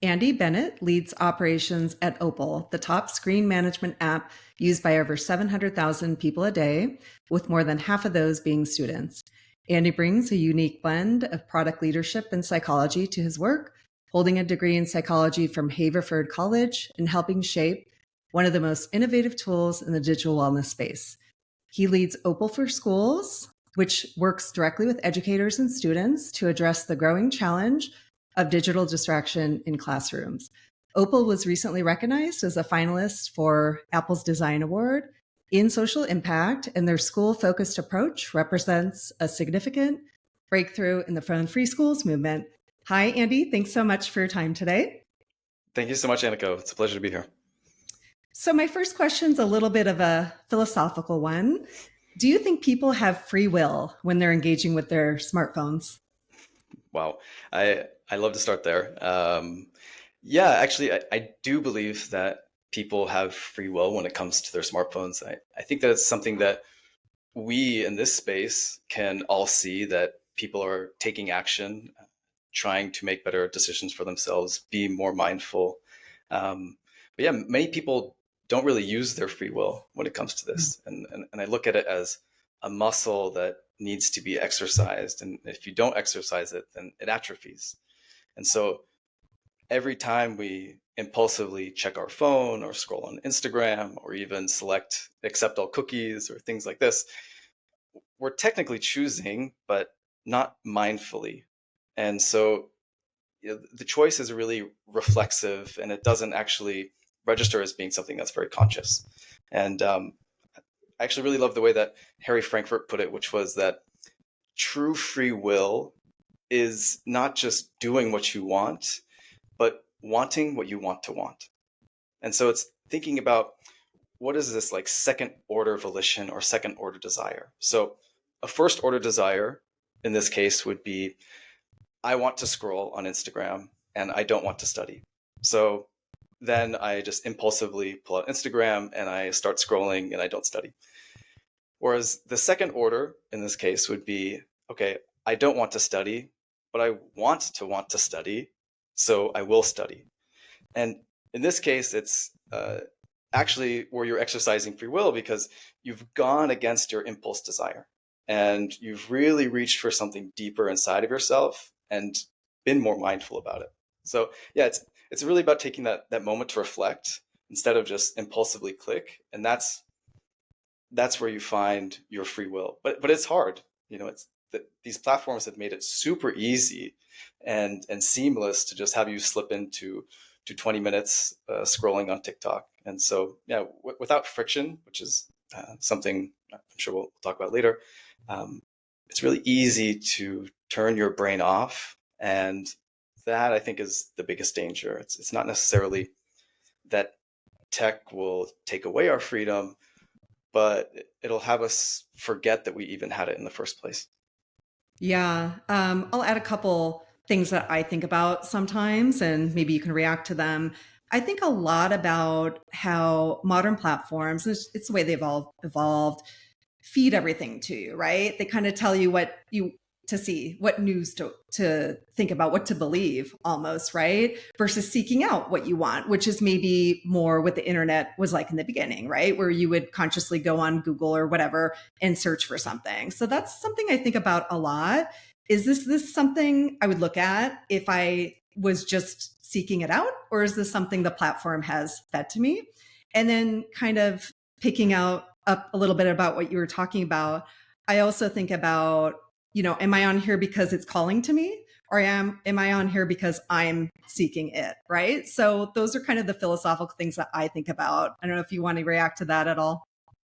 Andy Bennett leads operations at Opal, the top screen management app used by over 700,000 people a day, with more than half of those being students. Andy brings a unique blend of product leadership and psychology to his work, holding a degree in psychology from Haverford College and helping shape one of the most innovative tools in the digital wellness space. He leads Opal for Schools, which works directly with educators and students to address the growing challenge of digital distraction in classrooms. Opal was recently recognized as a finalist for Apple's Design Award in social impact, and their school-focused approach represents a significant breakthrough in the Phone Free Schools movement. Hi, Andy. Thanks so much for your time today. Thank you so much, Aniko. It's a pleasure to be here. So my first question is a little bit of a philosophical one. Do you think people have free will when they're engaging with their smartphones? Wow. I love to start there. Yeah, actually, I do believe that people have free will when it comes to their smartphones. I think that it's something that we in this space can all see, that people are taking action, trying to make better decisions for themselves, be more mindful. But yeah, many people don't really use their free will when it comes to this. And I look at it as a muscle that needs to be exercised. And if you don't exercise it, then it atrophies. And so every time we impulsively check our phone or scroll on Instagram or even select accept all cookies or things like this, we're technically choosing, but not mindfully. And so the choice is really reflexive, and it doesn't actually register as being something that's very conscious. And I actually really love the way that Harry Frankfurt put it, which was that true free will is not just doing what you want, but wanting what you want to want. And so it's thinking about, what is this like second order volition or second order desire? So a first order desire in this case would be, I want to scroll on Instagram and I don't want to study. So then I just impulsively pull out Instagram and I start scrolling and I don't study. Whereas the second order in this case would be, okay, I don't want to study, but I want to study, so I will study. And in this case, it's actually where you're exercising free will, because you've gone against your impulse desire and you've really reached for something deeper inside of yourself and been more mindful about it. So yeah, it's really about taking that moment to reflect instead of just impulsively click. And that's where you find your free will. But it's hard. It's these platforms have made it super easy and seamless to just have you slip into 20 minutes scrolling on TikTok. And so, yeah, without friction, which is something I'm sure we'll talk about later, it's really easy to turn your brain off. And that, I think, is the biggest danger. It's not necessarily that tech will take away our freedom, but it'll have us forget that we even had it in the first place. Yeah, I'll add a couple things that I think about sometimes, and maybe you can react to them. I think a lot about how modern platforms, it's the way they've all evolved, feed everything to you, right? They kind of tell you what you to see, what news to think about, what to believe almost, right? Versus seeking out what you want, which is maybe more what the internet was like in the beginning, right? Where you would consciously go on Google or whatever and search for something. So that's something I think about a lot. Is this something I would look at if I was just seeking it out? Or is this something the platform has fed to me? And then kind of picking out up a little bit about what you were talking about, I also think about, am I on here because it's calling to me, or am I on here because I'm seeking it, right? So those are kind of the philosophical things that I think about. I don't know if you want to react to that at all.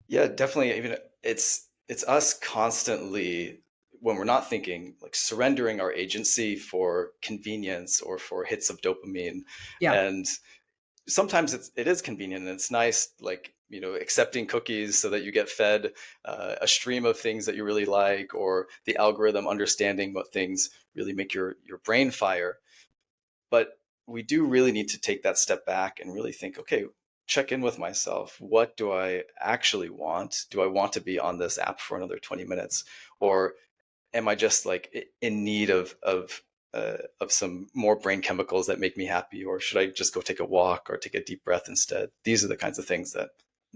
Yeah, definitely. Even it's us constantly, when we're not thinking, like surrendering our agency for convenience or for hits of dopamine. Yeah. And sometimes it is convenient and it's nice, like, accepting cookies so that you get fed a stream of things that you really like, or the algorithm understanding what things really make your brain fire. But we do really need to take that step back and really think, okay, check in with myself. What do I actually want? Do I want to be on this app for another 20 minutes? Or am I just like in need of of some more brain chemicals that make me happy, or should I just go take a walk or take a deep breath instead? These are the kinds of things that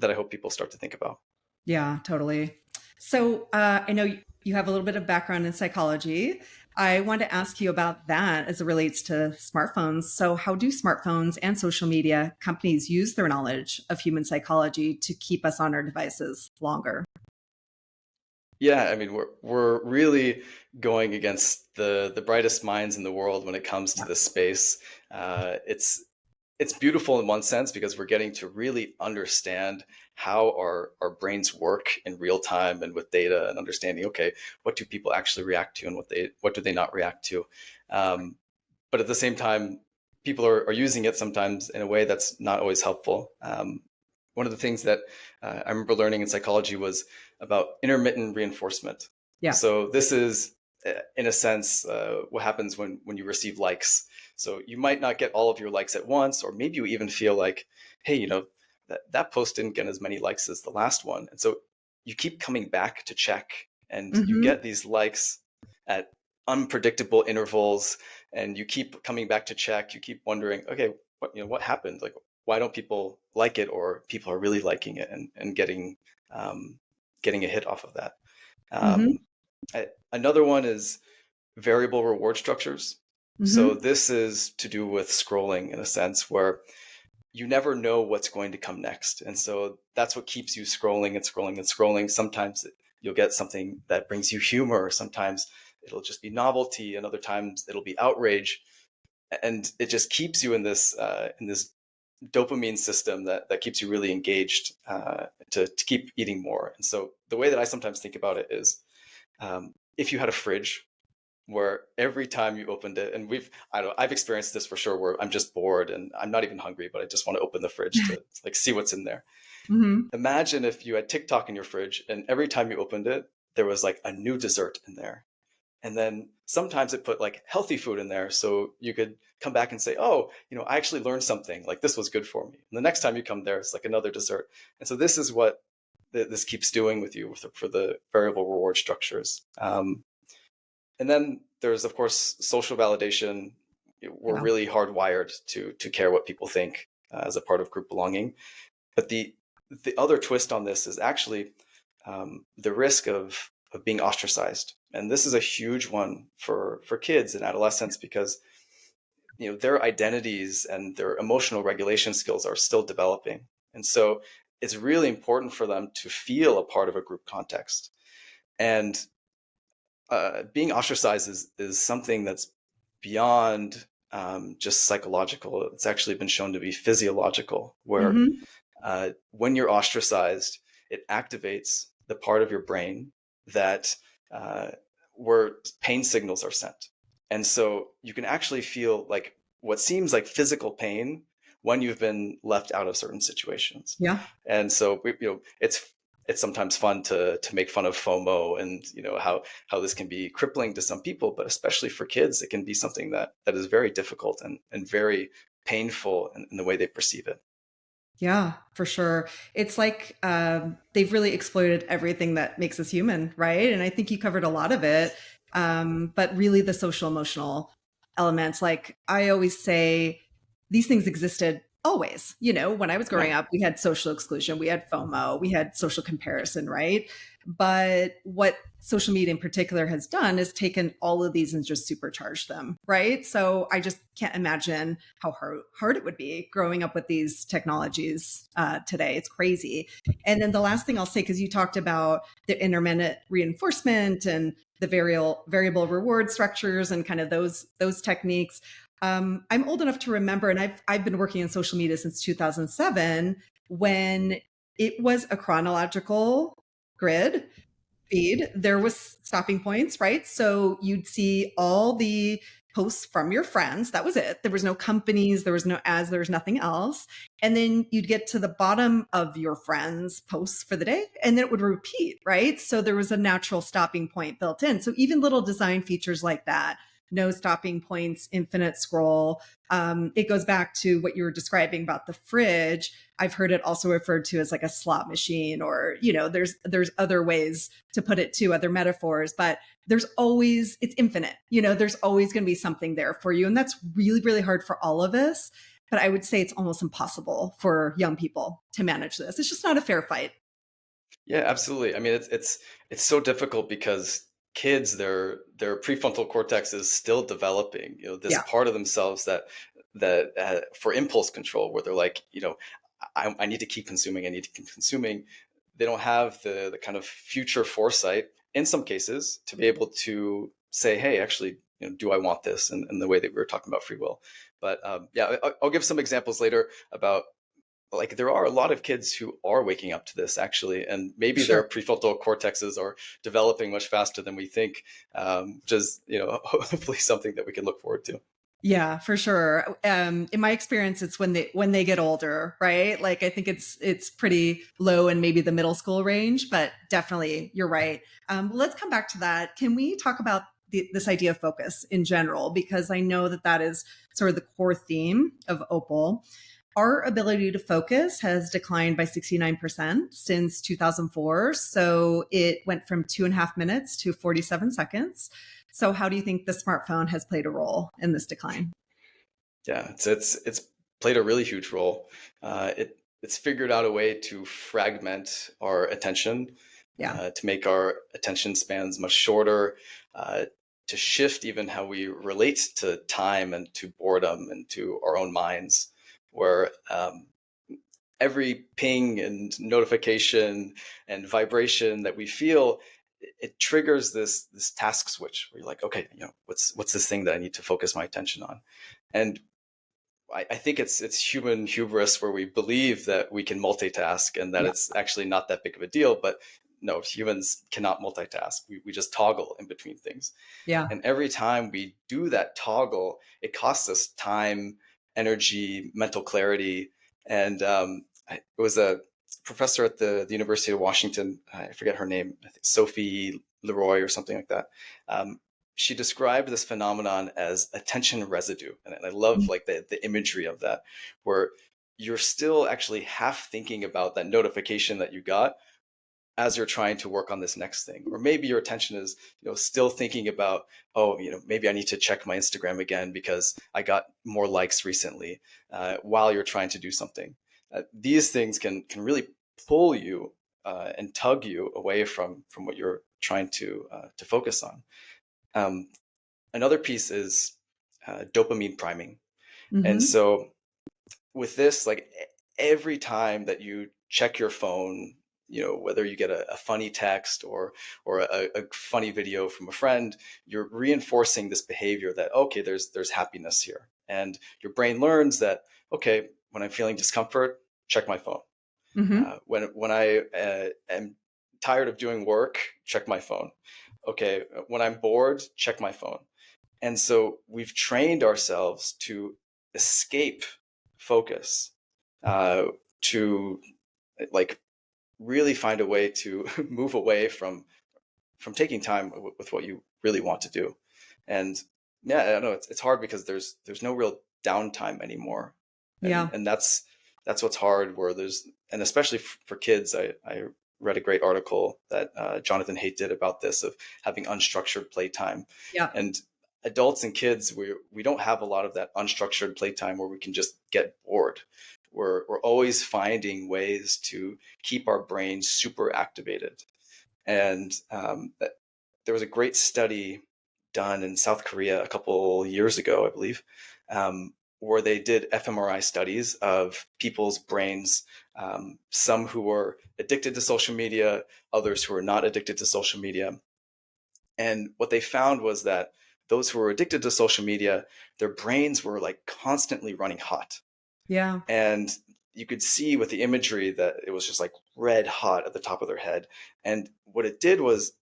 I hope people start to think about. Yeah, totally. So I know you have a little bit of background in psychology. I want to ask you about that as it relates to smartphones. So, how do smartphones and social media companies use their knowledge of human psychology to keep us on our devices longer? Yeah, I mean, we're really going against the brightest minds in the world when it comes to Yeah. this space. It's beautiful in one sense because we're getting to really understand how our brains work in real time and with data, and understanding, okay, what do people actually react to and what do they not react to. Um, but at the same time, people are using it sometimes in a way that's not always helpful. One of the things that I remember learning in psychology was about intermittent reinforcement. Yeah. So this is, in a sense, what happens when you receive likes. So you might not get all of your likes at once, or maybe you even feel like, hey, that post didn't get as many likes as the last one, and so you keep coming back to check, and you Hmm. get these likes at unpredictable intervals, and you keep coming back to check. You keep wondering, okay, what happened? Like, why don't people like it, or people are really liking it and um, getting a hit off of that. Hmm. Um, Another one is variable reward structures. So Hmm. this is to do with scrolling in a sense where you never know what's going to come next. And so that's what keeps you scrolling and scrolling and scrolling. Sometimes you'll get something that brings you humor. Sometimes it'll just be novelty, and other times it'll be outrage. And it just keeps you in this dopamine system that keeps you really engaged, to keep eating more. And so the way that I sometimes think about it is, if you had a fridge where every time you opened it, and I've experienced this for sure, where I'm just bored and I'm not even hungry, but I just want to open the fridge to like see what's in there. Hmm. Imagine if you had TikTok in your fridge, and every time you opened it, there was like a new dessert in there. And then sometimes it put like healthy food in there, so you could come back and say, oh, I actually learned something, like this was good for me. And the next time you come there, it's like another dessert. And so this is what this keeps doing with you for the variable reward structures. And then there's, of course, social validation. We're Yeah. really hardwired to care what people think, as a part of group belonging. But the other twist on this is actually, the risk of being ostracized, and this is a huge one for kids and adolescents, because their identities and their emotional regulation skills are still developing, and so it's really important for them to feel a part of a group context. And being ostracized is something that's beyond, just psychological. It's actually been shown to be physiological, where Hmm. when you're ostracized, it activates the part of your brain that, where pain signals are sent. And so you can actually feel like what seems like physical pain when you've been left out of certain situations. Yeah. And so it's sometimes fun to make fun of FOMO, and how this can be crippling to some people, but especially for kids, it can be something that is very difficult and very painful in the way they perceive it. Yeah, for sure. It's like they've really exploited everything that makes us human, right? And I think you covered a lot of it. But really, the social emotional elements, like I always say, these things existed always. When I was growing Yeah. up, we had social exclusion, we had FOMO, we had social comparison, right? But what social media in particular has done is taken all of these and just supercharged them, right? So I just can't imagine how hard it would be growing up with these technologies today. It's crazy. And then the last thing I'll say, because you talked about the intermittent reinforcement and the variable reward structures and kind of those techniques. I'm old enough to remember, and I've been working in social media since 2007, when it was a chronological grid feed, there was stopping points, right? So you'd see all the posts from your friends. That was it. There was no companies, there was no ads, there was nothing else. And then you'd get to the bottom of your friends' posts for the day, and then it would repeat, right? So there was a natural stopping point built in. So even little design features like that no stopping points, infinite scroll. It goes back to what you were describing about the fridge. I've heard it also referred to as like a slot machine, or, there's other ways to put it too, other metaphors, but it's infinite. There's always going to be something there for you. And that's really, really hard for all of us. But I would say it's almost impossible for young people to manage this. It's just not a fair fight. Yeah, absolutely. I mean, it's so difficult because kids, their prefrontal cortex is still developing. This Yeah. part of themselves that for impulse control, where they're like, I need to keep consuming. I need to keep consuming. They don't have the kind of future foresight in some cases to be able to say, hey, actually, do I want this? And the way that we were talking about free will. But yeah, I'll give some examples later about, like, there are a lot of kids who are waking up to this actually, and maybe their Sure. prefrontal cortexes are developing much faster than we think, which is hopefully something that we can look forward to. Yeah, for sure. In my experience, it's when they get older, right? Like I think it's pretty low in maybe the middle school range, but definitely you're right. Let's come back to that. Can we talk about this idea of focus in general? Because I know that is sort of the core theme of Opal. Our ability to focus has declined by 69% since 2004. So it went from 2.5 minutes to 47 seconds. So, how do you think the smartphone has played a role in this decline? Yeah, it's played a really huge role. It's figured out a way to fragment our attention, Yeah. to make our attention spans much shorter, uh, to shift even how we relate to time and to boredom and to our own minds, where every ping and notification and vibration that we feel, it triggers this task switch where you're like, okay, what's this thing that I need to focus my attention on? And I think it's human hubris where we believe that we can multitask and that Yeah. it's actually not that big of a deal. But no, humans cannot multitask. We just toggle in between things. Yeah. And every time we do that toggle, it costs us time, energy, mental clarity. And it was a professor at the University of Washington, I forget her name, I think Sophie Leroy or something like that. Um, she described this phenomenon as attention residue. And I love like the imagery of that, where you're still actually half thinking about that notification that you got as you're trying to work on this next thing. Or maybe your attention is still thinking about, oh, maybe I need to check my Instagram again because I got more likes recently, while you're trying to do something. These things can really pull you and tug you away from what you're trying to focus on. um, Another piece is dopamine priming. And Hmm. so with this, like, every time that you check your phone, whether you get a funny text or a funny video from a friend, you're reinforcing this behavior that, okay, there's happiness here, and your brain learns that, okay, when I'm feeling discomfort, check my phone. Hmm. When I am tired of doing work, check my phone. Okay, when I'm bored, check my phone. And so we've trained ourselves to escape focus, uh, to, like, really find a way to move away from taking time with what you really want to do. And yeah, I don't know, it's hard because there's no real downtime anymore, and Yeah. that's what's hard. Where there's, and especially for kids, I read a great article that Jonathan Haidt did about this, of having unstructured playtime. Yeah. And adults and kids, we don't have a lot of that unstructured playtime where we can just get bored. We're always finding ways to keep our brains super activated. And there was a great study done in South Korea a couple years ago, I believe, where they did fMRI studies of people's brains, some who were addicted to social media, others who were not addicted to social media. And what they found was that those who were addicted to social media, their brains were like constantly running hot. Yeah. And you could see with the imagery that it was just like red hot at the top of their head. And what it did was,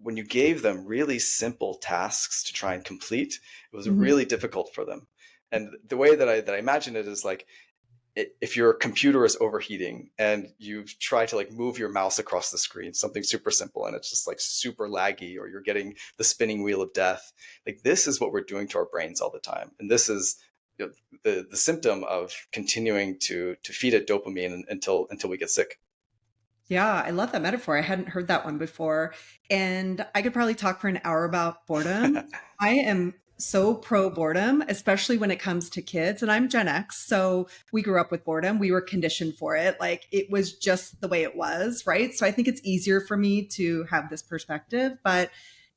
when you gave them really simple tasks to try and complete, it was Hmm. really difficult for them. And the way that I imagine it is like, if your computer is overheating and you try to like move your mouse across the screen, something super simple, and it's just like super laggy, or you're getting the spinning wheel of death, like this is what we're doing to our brains all the time. And this is, you know, the symptom of continuing to feed it dopamine until we get sick. Yeah, I love that metaphor. I hadn't heard that one before. And I could probably talk for an hour about boredom. I am so pro boredom, especially when it comes to kids. And I'm Gen X. So we grew up with boredom. We were conditioned for it. Like it was just the way it was. Right. So I think it's easier for me to have this perspective. But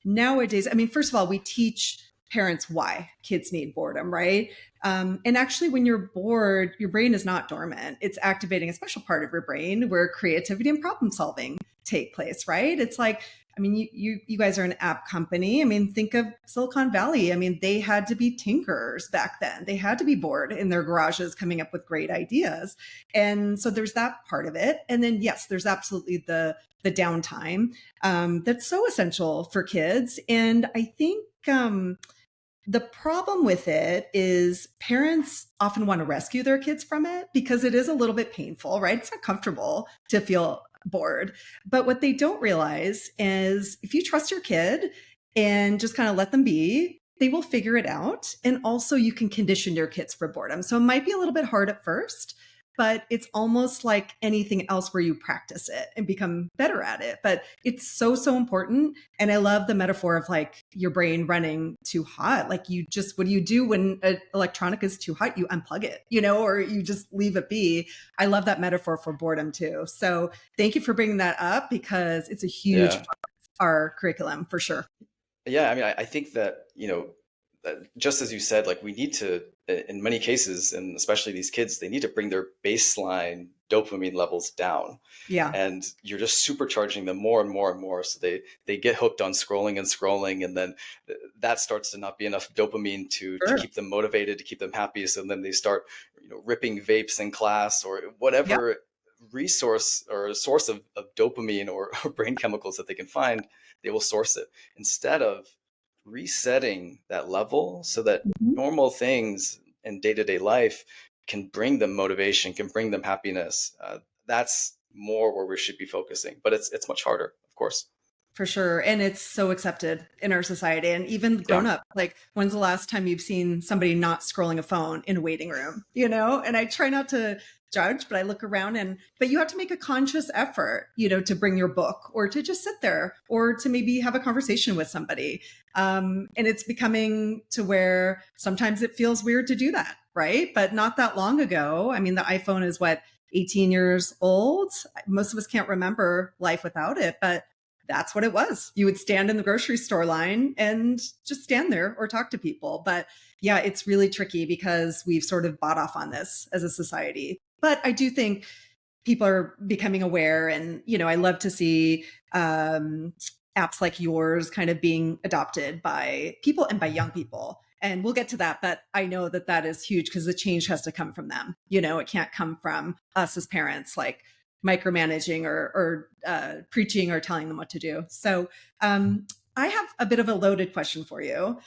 nowadays, I mean, first of all, we teach parents why kids need boredom, right? And actually, when you're bored, your brain is not dormant. It's activating a special part of your brain where creativity and problem solving take place, right? It's like, I mean, you guys are an app company. I mean, think of Silicon Valley. I mean, they had to be tinkerers back then. They had to be bored in their garages coming up with great ideas. And so there's that part of it. And then yes, there's absolutely the downtime that's so essential for kids. And I think the problem with it is parents often want to rescue their kids from it because it is a little bit painful, right? It's not comfortable to feel bored. But what they don't realize is if you trust your kid and just kind of let them be, they will figure it out. And also, you can condition your kids for boredom. So it might be a little bit hard at first, but it's almost like anything else where you practice it and become better at it. But it's so, so important. And I love the metaphor of like your brain running too hot. Like you just, what do you do when an electronic is too hot? You unplug it, or you just leave it be. I love that metaphor for boredom too. So thank you for bringing that up because it's a huge Yeah. part of our curriculum for sure. Yeah, I mean, I think that, just as you said, like we need to, in many cases, and especially these kids, they need to bring their baseline dopamine levels down. Yeah. And you're just supercharging them more and more and more. So they get hooked on scrolling and scrolling. And then that starts to not be enough dopamine to Sure. keep them motivated, to keep them happy. So then they start, ripping vapes in class or Yep. whatever resource or source of dopamine or brain chemicals that they can find, they will source it instead of resetting that level so that Mhm. normal things in day-to-day life can bring them motivation, can bring them happiness. That's more where we should be focusing, but it's much harder, of course. For sure. And it's so accepted in our society and even Yeah. grown up. Like, when's the last time you've seen somebody not scrolling a phone in a waiting room, And I try not to judge, but I look around but you have to make a conscious effort, to bring your book or to just sit there or to maybe have a conversation with somebody. And it's becoming to where sometimes it feels weird to do that, right? But not that long ago, I mean, the iPhone is what, 18 years old? Most of us can't remember life without it, but that's what it was. You would stand in the grocery store line and just stand there or talk to people. But yeah, it's really tricky because we've sort of bought off on this as a society. But I do think people are becoming aware. And, I love to see apps like yours kind of being adopted by people and by young people. And we'll get to that. But I know that that is huge because the change has to come from them. It can't come from us as parents. Like, micromanaging or preaching or telling them what to do. So I have a bit of a loaded question for you.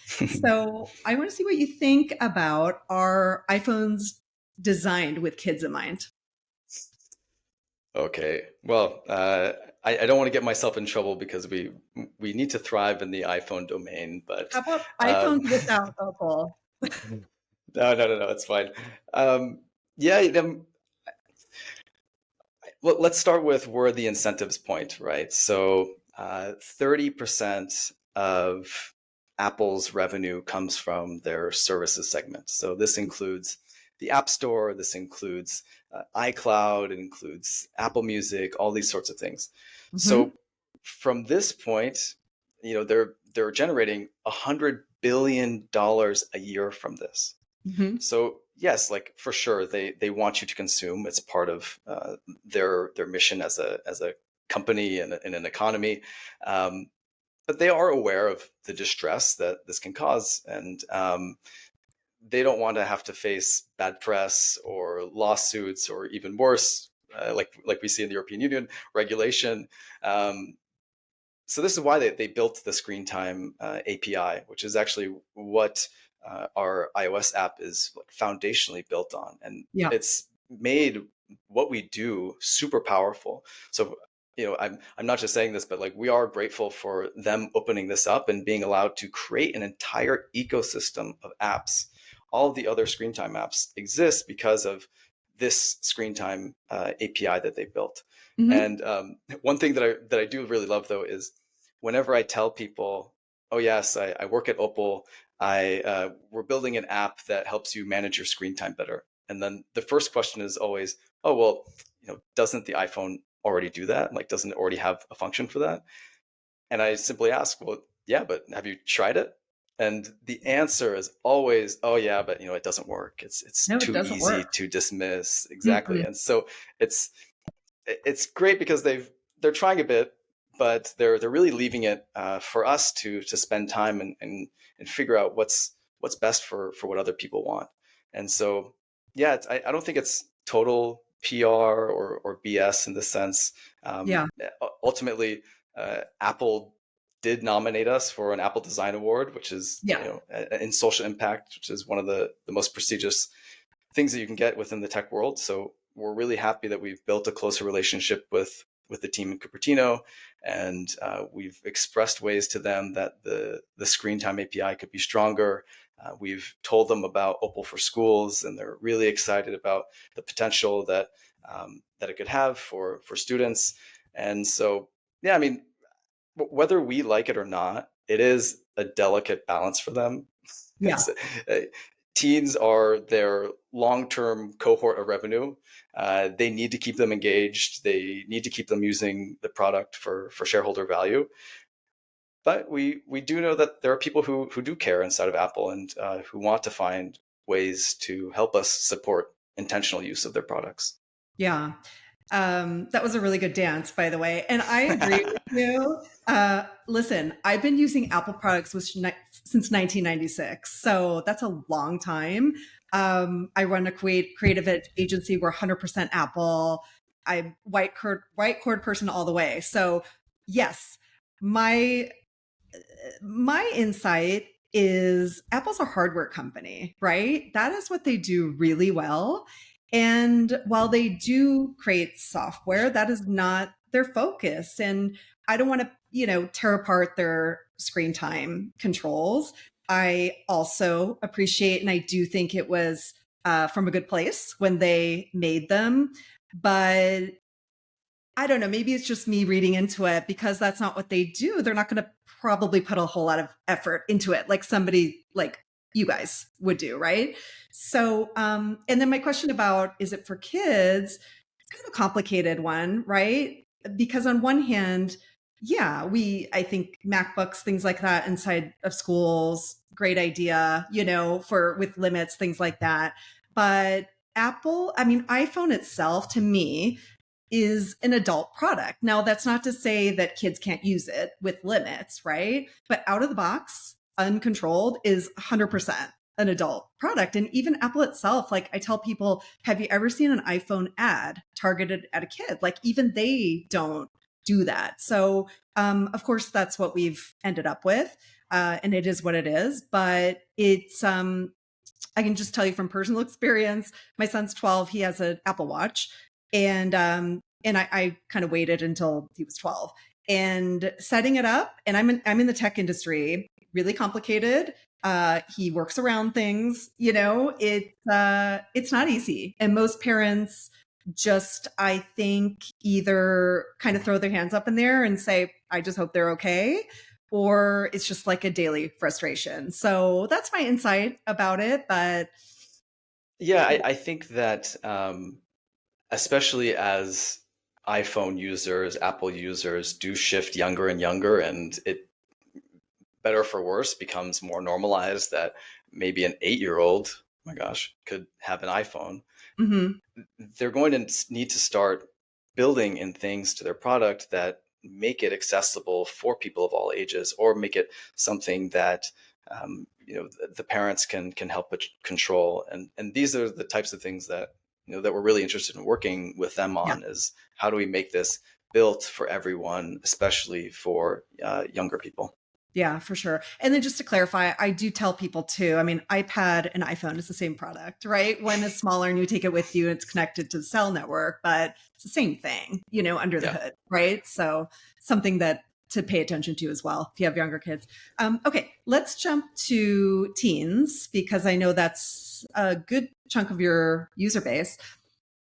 So I want to see what you think about our iPhones designed with kids in mind. Okay. Well, I don't want to get myself in trouble because we need to thrive in the iPhone domain, but How about iPhones um, without Opal? no, it's fine. Yeah, well, let's start with where the incentives point, right? So, 30% of Apple's revenue comes from their services segment. So this includes the App Store, this includes iCloud, it includes Apple Music, all these sorts of things. Hmm. So from this point, they're generating $100 billion a year from this. Hmm. So yes, like for sure, they want you to consume. It's part of their mission as a company and in an economy. Um, but they are aware of the distress that this can cause, and they don't want to have to face bad press or lawsuits or even worse, like we see in the European Union regulation. Um, so this is why they built the screen time API, which is actually what our iOS app is like foundationally built on. And Yeah. made what we do super powerful. So, I'm not just saying this, but like we are grateful for them opening this up and being allowed to create an entire ecosystem of apps. All of the other screen time apps exist because of this screen time API that they built. Hmm. And one thing that I do really love though is whenever I tell people, "Oh yes, I work at Opal. We're building an app that helps you manage your screen time better." And then the first question is always, "Oh well, doesn't the iPhone already do that? Like, doesn't it already have a function for that?" And I simply ask, "Well, yeah, but have you tried it?" And the answer is always, "Oh yeah, but it doesn't work. It's No, it too doesn't easy work. to dismiss." Exactly. Mm-mm. And so it's it's great because they're trying a bit, but they're really leaving it for us to spend time and figure out what's best for what other people want. And so yeah, I don't think it's total PR or BS in this sense. Yeah. Ultimately, Apple did nominate us for an Apple Design Award, which is Yeah. in social impact, which is one of the most prestigious things that you can get within the tech world. So we're really happy that we've built a closer relationship with the team in Cupertino, and we've expressed ways to them that the screen time API could be stronger. We've told them about Opal for Schools, and they're really excited about the potential that it could have for students. And so, yeah, I mean, whether we like it or not, it is a delicate balance for them. Yeah. It's teens are their long-term cohort of revenue. They need to keep them engaged. They need to keep them using the product for shareholder value. But we do know that there are people who do care inside of Apple and who want to find ways to help us support intentional use of their products. Yeah. That was a really good dance, by the way. And I agree with you. Listen, I've been using Apple products since 1996. So that's a long time. I run a creative agency. We're 100% Apple. I'm white cord person all the way. So yes, my my insight is Apple's a hardware company, right? That is what they do really well. And while they do create software, that is not their focus. And I don't want to, tear apart their screen time controls. I also appreciate, and I do think it was from a good place when they made them. But I don't know, maybe it's just me reading into it because that's not what they do. They're not going to probably put a whole lot of effort into it like somebody like you guys would do, right? So, and then my question about is it for kids? It's kind of a complicated one, right? Because on one hand, yeah, I think MacBooks, things like that inside of schools, great idea, for with limits, things like that. But Apple, I mean, iPhone itself to me is an adult product. Now, that's not to say that kids can't use it with limits, right? But out of the box, uncontrolled is 100% an adult product. And even Apple itself, like I tell people, have you ever seen an iPhone ad targeted at a kid? Like even they don't do that. So, of course, that's what we've ended up with. And it is what it is. But I can just tell you from personal experience. My son's 12. He has an Apple Watch, and I kind of waited until he was 12 and setting it up. And I'm in the tech industry, really complicated. He works around things. It's not easy, and most parents just I think either kind of throw their hands up in there and say, "I just hope they're okay." Or it's just like a daily frustration. So that's my insight about it. But Yeah, I think that especially as iPhone users, Apple users do shift younger and younger, and it, better for worse, becomes more normalized that maybe an 8-year-old, my gosh, could have an iPhone. mhm, They're going to need to start building in things to their product that make it accessible for people of all ages, or make it something that the parents can help it control. And these are the types of things that that we're really interested in working with them yeah. on, is how do we make this built for everyone, especially for younger people. Yeah, for sure. And then just to clarify, I do tell people too. I mean, iPad and iPhone is the same product, right? One is smaller and you take it with you and it's connected to the cell network, but it's the same thing, under the Yeah. hood, right? So something that to pay attention to as well if you have younger kids. Okay, let's jump to teens because I know that's a good chunk of your user base.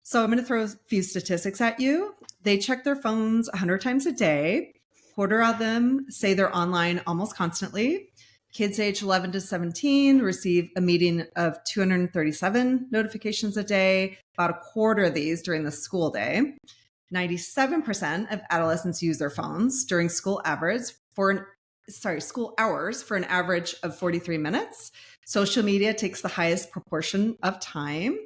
So I'm going to throw a few statistics at you. They check their phones 100 times a day. Quarter of them say they're online almost constantly. Kids age 11 to 17 receive a median of 237 notifications a day, about a quarter of these during the school day. 97% of adolescents use their phones during school hours for an average of 43 minutes. Social media takes the highest proportion of time.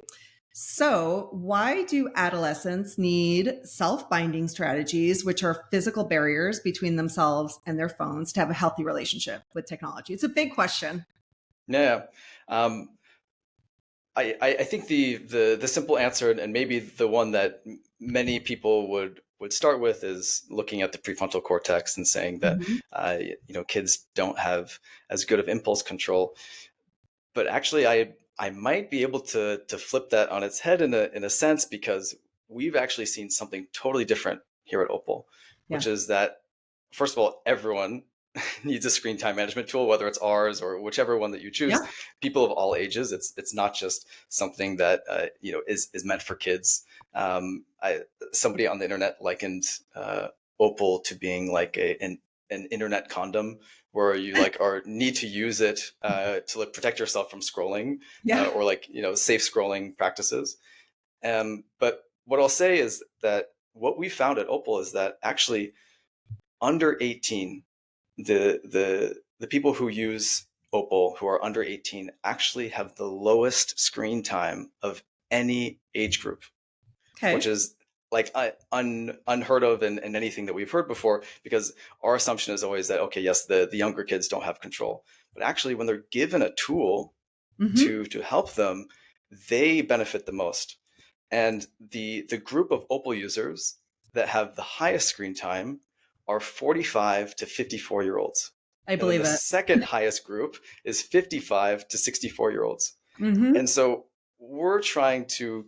So, why do adolescents need self binding strategies, which are physical barriers between themselves and their phones, to have a healthy relationship with technology? It's a big question. Yeah. Um, I think the simple answer, and maybe the one that many people would start with, is looking at the prefrontal cortex and saying that Mhm. kids don't have as good of impulse control. But actually, I might be able to flip that on its head in a sense, because we've actually seen something totally different here at Opal, Yeah. which is that, first of all, everyone needs a screen time management tool, whether it's ours or whichever one that you choose. Yeah. People of all ages. It's not just something that is meant for kids. Somebody on the internet likened Opal to being like an internet condom, where you like are need to use it to like protect yourself from scrolling, Yeah. or like safe scrolling practices. But what I'll say is that what we found at Opal is that actually under 18, the people who use Opal who are under 18 actually have the lowest screen time of any age group, which Okay. is like unheard of in anything that we've heard before, because our assumption is always that, okay, yes, the younger kids don't have control, but actually when they're given a tool Hmm. to help them, they benefit the most. And the group of Opal users that have the highest screen time are 45 to 54 year olds. I And then believe the it. second highest group is 55 to 64 year olds. Hmm. And so we're trying to,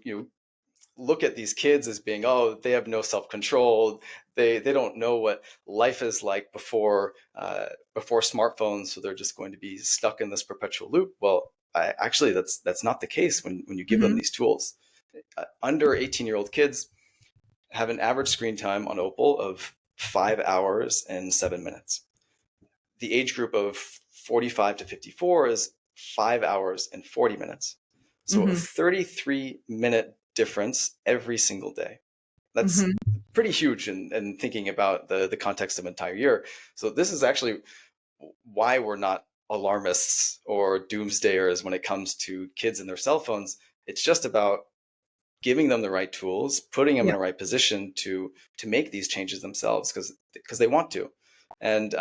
look at these kids as being, oh, they have no self-control. They don't know what life is like before smartphones, so they're just going to be stuck in this perpetual loop. Well, actually, that's not the case when you give them Hmm. these tools. Under 18-year-old kids have an average screen time on Opal of 5 hours and 7 minutes. The age group of 45 to 54 is 5 hours and 40 minutes. So a Hmm. 33-minute difference every single day. That's Hmm. pretty huge in thinking about the context of an entire year. So this is actually why we're not alarmists or doomsdayers when it comes to kids and their cell phones. It's just about giving them the right tools, putting them in Yeah. the right position to make these changes themselves, because they want to. And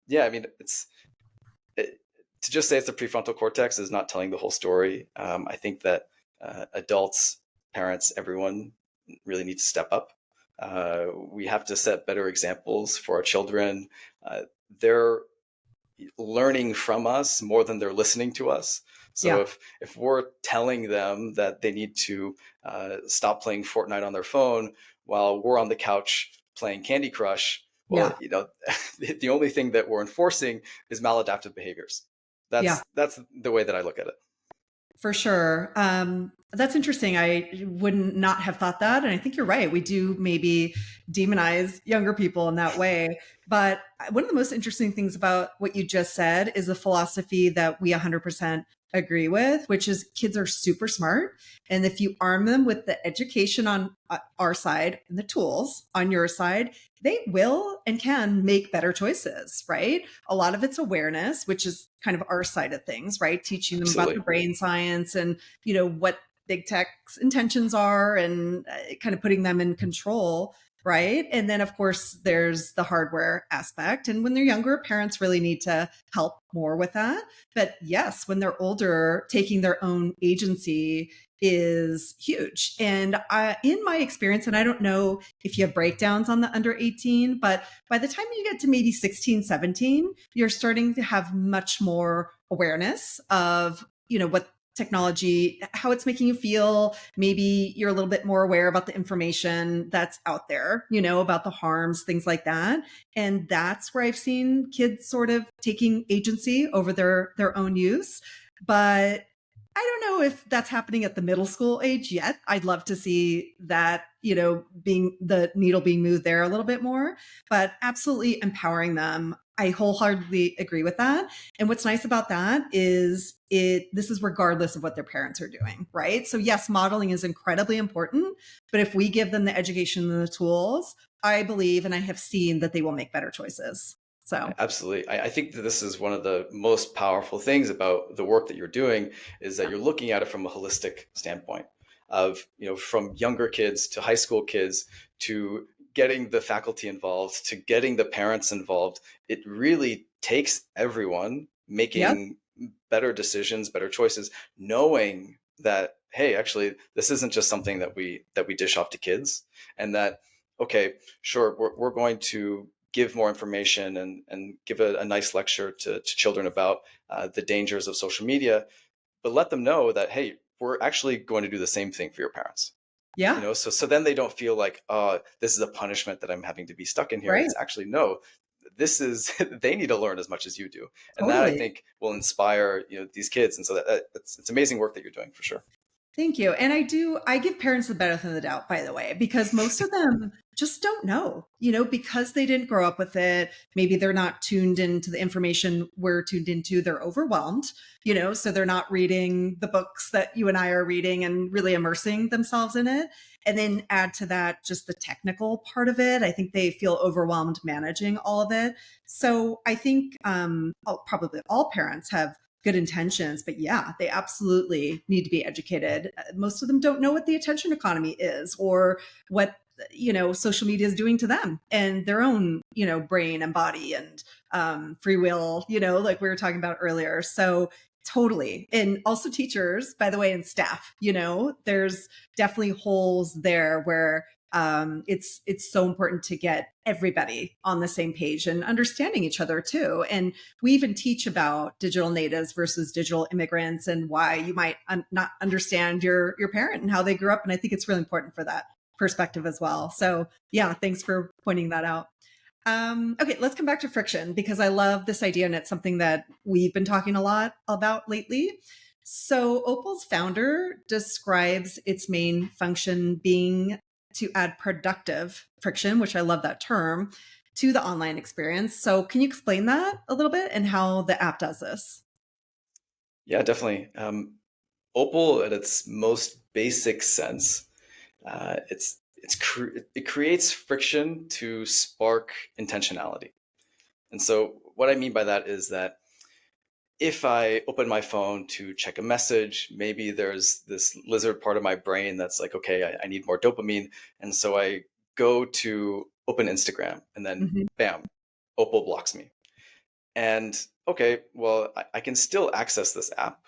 yeah, I mean, it, to just say it's the prefrontal cortex is not telling the whole story. I think that adults, parents, everyone really needs to step up. We have to set better examples for our children. They're learning from us more than they're listening to us. So Yeah. if we're telling them that they need to stop playing Fortnite on their phone while we're on the couch playing Candy Crush, well, Yeah. the only thing that we're enforcing is maladaptive behaviors. Yeah. That's the way that I look at it. For sure. That's interesting. I wouldn't not have thought that. And I think you're right. We do maybe demonize younger people in that way. But one of the most interesting things about what you just said is a philosophy that we 100% agree with, which is kids are super smart. And if you arm them with the education on our side and the tools on your side, they will and can make better choices, right? A lot of it's awareness, which is kind of our side of things, right? Teaching them about the Absolutely. brain science and, what big tech's intentions are and kind of putting them in control, right? And then, of course, there's the hardware aspect. And when they're younger, parents really need to help more with that. But yes, when they're older, taking their own agency is huge. And in my experience, and I don't know if you have breakdowns on the under 18, but by the time you get to maybe 16, 17, you're starting to have much more awareness of, what technology, how it's making you feel. Maybe you're a little bit more aware about the information that's out there, about the harms, things like that. And that's where I've seen kids sort of taking agency over their own use. But I don't know if that's happening at the middle school age yet. I'd love to see that, being the needle being moved there a little bit more, but absolutely empowering them. I wholeheartedly agree with that. And what's nice about that is this is regardless of what their parents are doing, right? So yes, modeling is incredibly important, but if we give them the education and the tools, I believe and I have seen that they will make better choices. So, Absolutely. I think that this is one of the most powerful things about the work that you're doing is that you're looking at it from a holistic standpoint of, from younger kids to high school kids to getting the faculty involved to getting the parents involved. It really takes everyone yep, making better decisions, better choices, knowing that, hey, actually, this isn't just something that we dish off to kids, and that, okay, sure, we're going to give more information and give a nice lecture to children about the dangers of social media, but let them know that, hey, we're actually going to do the same thing for your parents. yeah, So then they don't feel like, oh, this is a punishment that I'm having to be stuck in here. right, It's actually, no, this is they need to learn as much as you do, and that I totally. think will inspire these kids. And so it's amazing work that you're doing for sure. Thank you. And I give parents the benefit of the doubt, by the way, because most of them just don't know, because they didn't grow up with it. Maybe they're not tuned into the information we're tuned into. They're overwhelmed, so they're not reading the books that you and I are reading and really immersing themselves in it. And then add to that just the technical part of it. I think they feel overwhelmed managing all of it. So I think probably all parents have good intentions, but yeah, they absolutely need to be educated. Most of them don't know what the attention economy is or what social media is doing to them and their own brain and body and free will, like we were talking about earlier. So totally. And also teachers, by the way, and staff, there's definitely holes there where it's so important to get everybody on the same page and understanding each other too. And we even teach about digital natives versus digital immigrants and why you might not understand your parent and how they grew up. And I think it's really important for that perspective as well. So yeah, thanks for pointing that out. Okay, let's come back to friction because I love this idea and it's something that we've been talking a lot about lately. So Opal's founder describes its main function being to add productive friction, which I love that term, to the online experience. So can you explain that a little bit and how the app does this? Yeah, definitely. Opal, at its most basic sense, it creates friction to spark intentionality. And so, what I mean by that is that if I open my phone to check a message, maybe there's this lizard part of my brain that's like, okay, I need more dopamine. And so I go to open Instagram and then Mhm. bam, Opal blocks me. And okay, well, I can still access this app.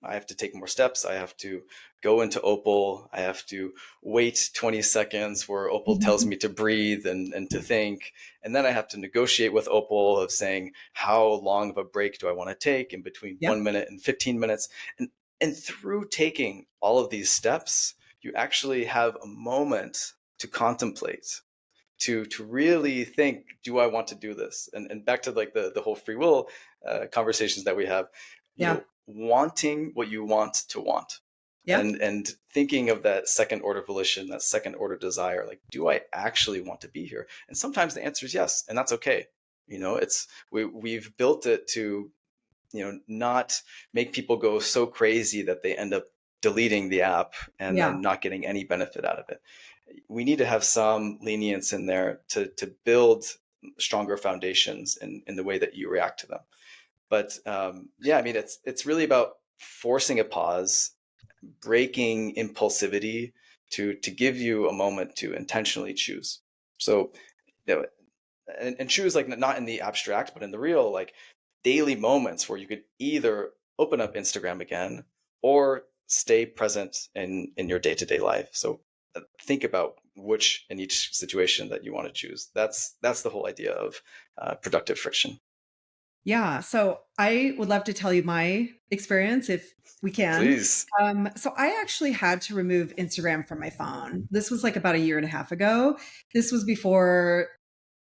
I have to take more steps. I have to go into Opal. I have to wait 20 seconds where Opal tells Mhm. me to breathe and to think. And then I have to negotiate with Opal of saying, how long of a break do I want to take in between Yep. 1 minute and 15 minutes? And through taking all of these steps, you actually have a moment to contemplate, to really think, do I want to do this? And back to like the whole free will conversations that we have, Yeah. wanting what you want to want, Yep. and thinking of that second order volition, that second order desire, like, do I actually want to be here? And sometimes the answer is yes, and that's okay. It's we've built it to not make people go so crazy that they end up deleting the app and Yeah. then not getting any benefit out of it. We need to have some lenience in there to build stronger foundations in the way that you react to them. But yeah, I mean, it's really about forcing a pause, breaking impulsivity to give you a moment to intentionally choose. So, you know, and choose, like, not in the abstract, but in the real, like, daily moments where you could either open up Instagram again or stay present in your day-to-day life. So think about which in each situation that you want to choose. That's the whole idea of productive friction. Yeah. So I would love to tell you my experience if we can. Please. So I actually had to remove Instagram from my phone. This was like about a year and a half ago. This was before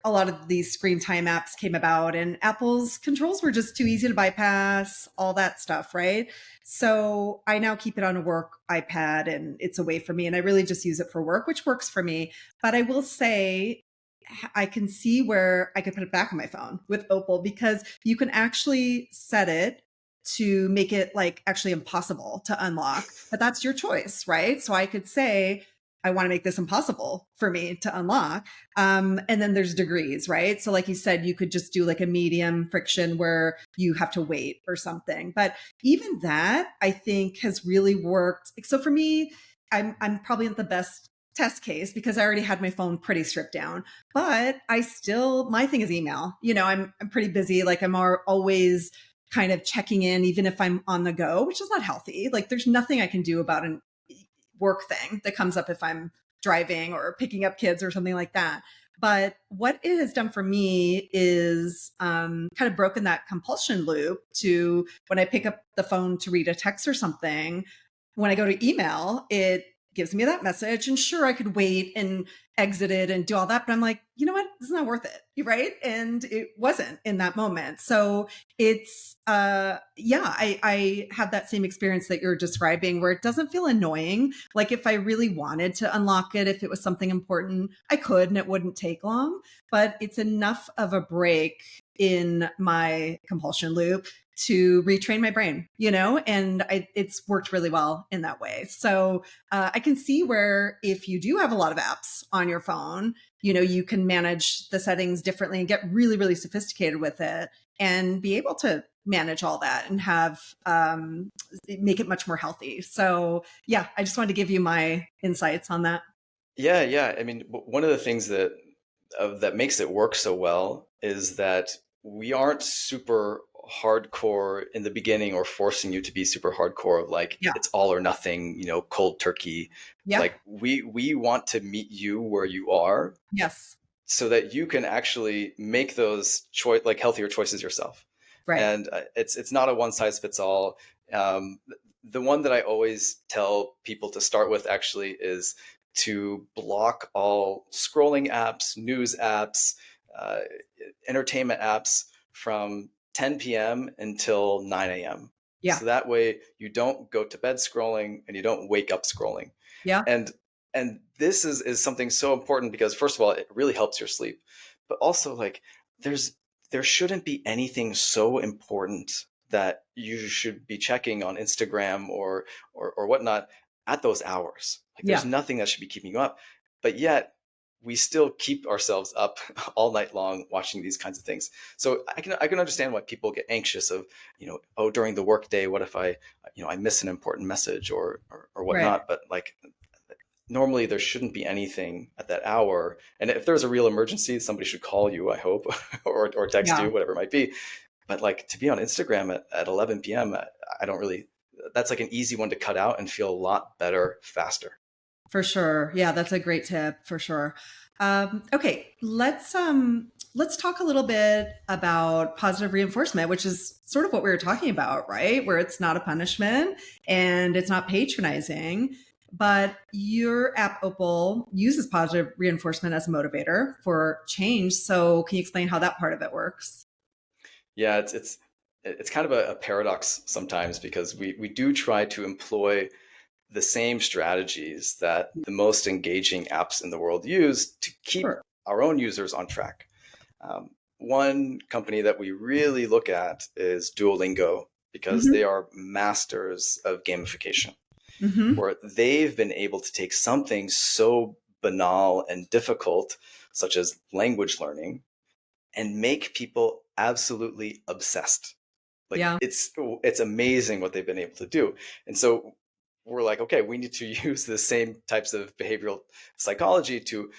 a lot of these screen time apps came about, and Apple's controls were just too easy to bypass, all that stuff, right? So I now keep it on a work iPad and it's away from me. And I really just use it for work, which works for me. But I will say, I can see where I could put it back on my phone with Opal, because you can actually set it to make it like actually impossible to unlock, but that's your choice, right? So I could say, I want to make this impossible for me to unlock. And then there's degrees, right? So, like you said, you could just do like a medium friction where you have to wait or something. But even that, I think, has really worked. So for me, I'm probably not the best test case because I already had my phone pretty stripped down. But I still, my thing is email. I'm pretty busy. Like I'm always kind of checking in, even if I'm on the go, which is not healthy. Like there's nothing I can do about an work thing that comes up if I'm driving or picking up kids or something like that. But what it has done for me is kind of broken that compulsion loop to when I pick up the phone to read a text or something, when I go to email, it gives me that message. And sure, I could wait and exit it and do all that. But I'm like, you know what? This is not worth it. Right. And it wasn't in that moment. So it's, I have that same experience that you're describing where it doesn't feel annoying. Like if I really wanted to unlock it, if it was something important, I could and it wouldn't take long, but it's enough of a break in my compulsion loop to retrain my brain, and it's worked really well in that way. So I can see where if you do have a lot of apps on your phone, you can manage the settings differently and get really, really sophisticated with it and be able to manage all that and have make it much more healthy. So yeah, I just wanted to give you my insights on that. Yeah, yeah. I mean, one of the things that makes it work so well is that we aren't super hardcore in the beginning or forcing you to be super hardcore of like Yeah. it's all or nothing, cold turkey. Yeah. Like we want to meet you where you are Yes. so that you can actually make those like healthier choices yourself. Right. And it's not a one size fits all. Um, the one that I always tell people to start with actually is to block all scrolling apps, news apps, uh, entertainment apps from 10 p.m. until 9 a.m. Yeah. So that way you don't go to bed scrolling and you don't wake up scrolling. Yeah. And this is something so important because first of all, it really helps your sleep, but also like there shouldn't be anything so important that you should be checking on Instagram or whatnot at those hours. Like there's Yeah. nothing that should be keeping you up, but yet we still keep ourselves up all night long watching these kinds of things. So I can understand why people get anxious of, oh, during the workday, what if I miss an important message or Right. whatnot. But like normally there shouldn't be anything at that hour. And if there's a real emergency, somebody should call you, I hope, or text Yeah. you, whatever it might be. But like to be on Instagram at 11 p.m., I don't really, that's like an easy one to cut out and feel a lot better faster. For sure. Yeah, that's a great tip for sure. Okay, let's talk a little bit about positive reinforcement, which is sort of what we were talking about, right? Where it's not a punishment and it's not patronizing. But your app Opal uses positive reinforcement as a motivator for change. So can you explain how that part of it works? Yeah, it's kind of a paradox sometimes because we do try to employ the same strategies that the most engaging apps in the world use to keep Sure. our own users on track. One company that we really look at is Duolingo because Hmm. they are masters of gamification, Hmm. where they've been able to take something so banal and difficult, such as language learning, and make people absolutely obsessed. Like Yeah. it's amazing what they've been able to do. And so we're like, okay, we need to use the same types of behavioral psychology to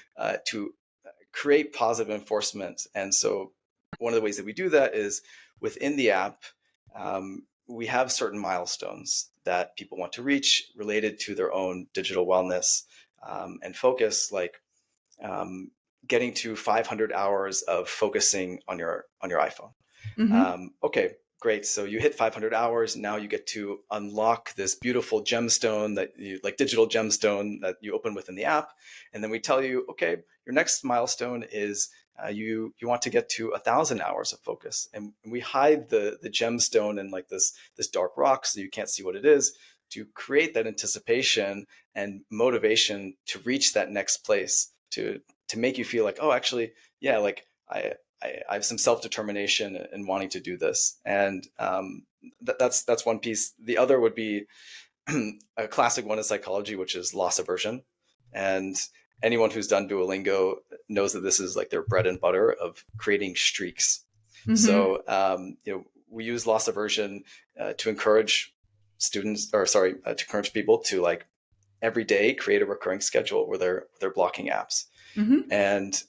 create positive enforcement. And so one of the ways that we do that is within the app, we have certain milestones that people want to reach related to their own digital wellness and focus, like um, getting to 500 hours of focusing on your iPhone. Hmm. Okay, great. So you hit 500 hours. Now you get to unlock this beautiful gemstone that you like, digital gemstone that you open within the app. And then we tell you, okay, your next milestone is you want to get to 1,000 hours of focus. And we hide the gemstone in like this dark rock so you can't see what it is, to create that anticipation and motivation to reach that next place, to make you feel like, oh, actually, yeah, like I have some self-determination in wanting to do this. And that's one piece. The other would be a classic one in psychology, which is loss aversion. And anyone who's done Duolingo knows that this is like their bread and butter of creating streaks. Hmm. So we use loss aversion to encourage students, or sorry, to encourage people to like every day create a recurring schedule where they're blocking apps. Hmm. And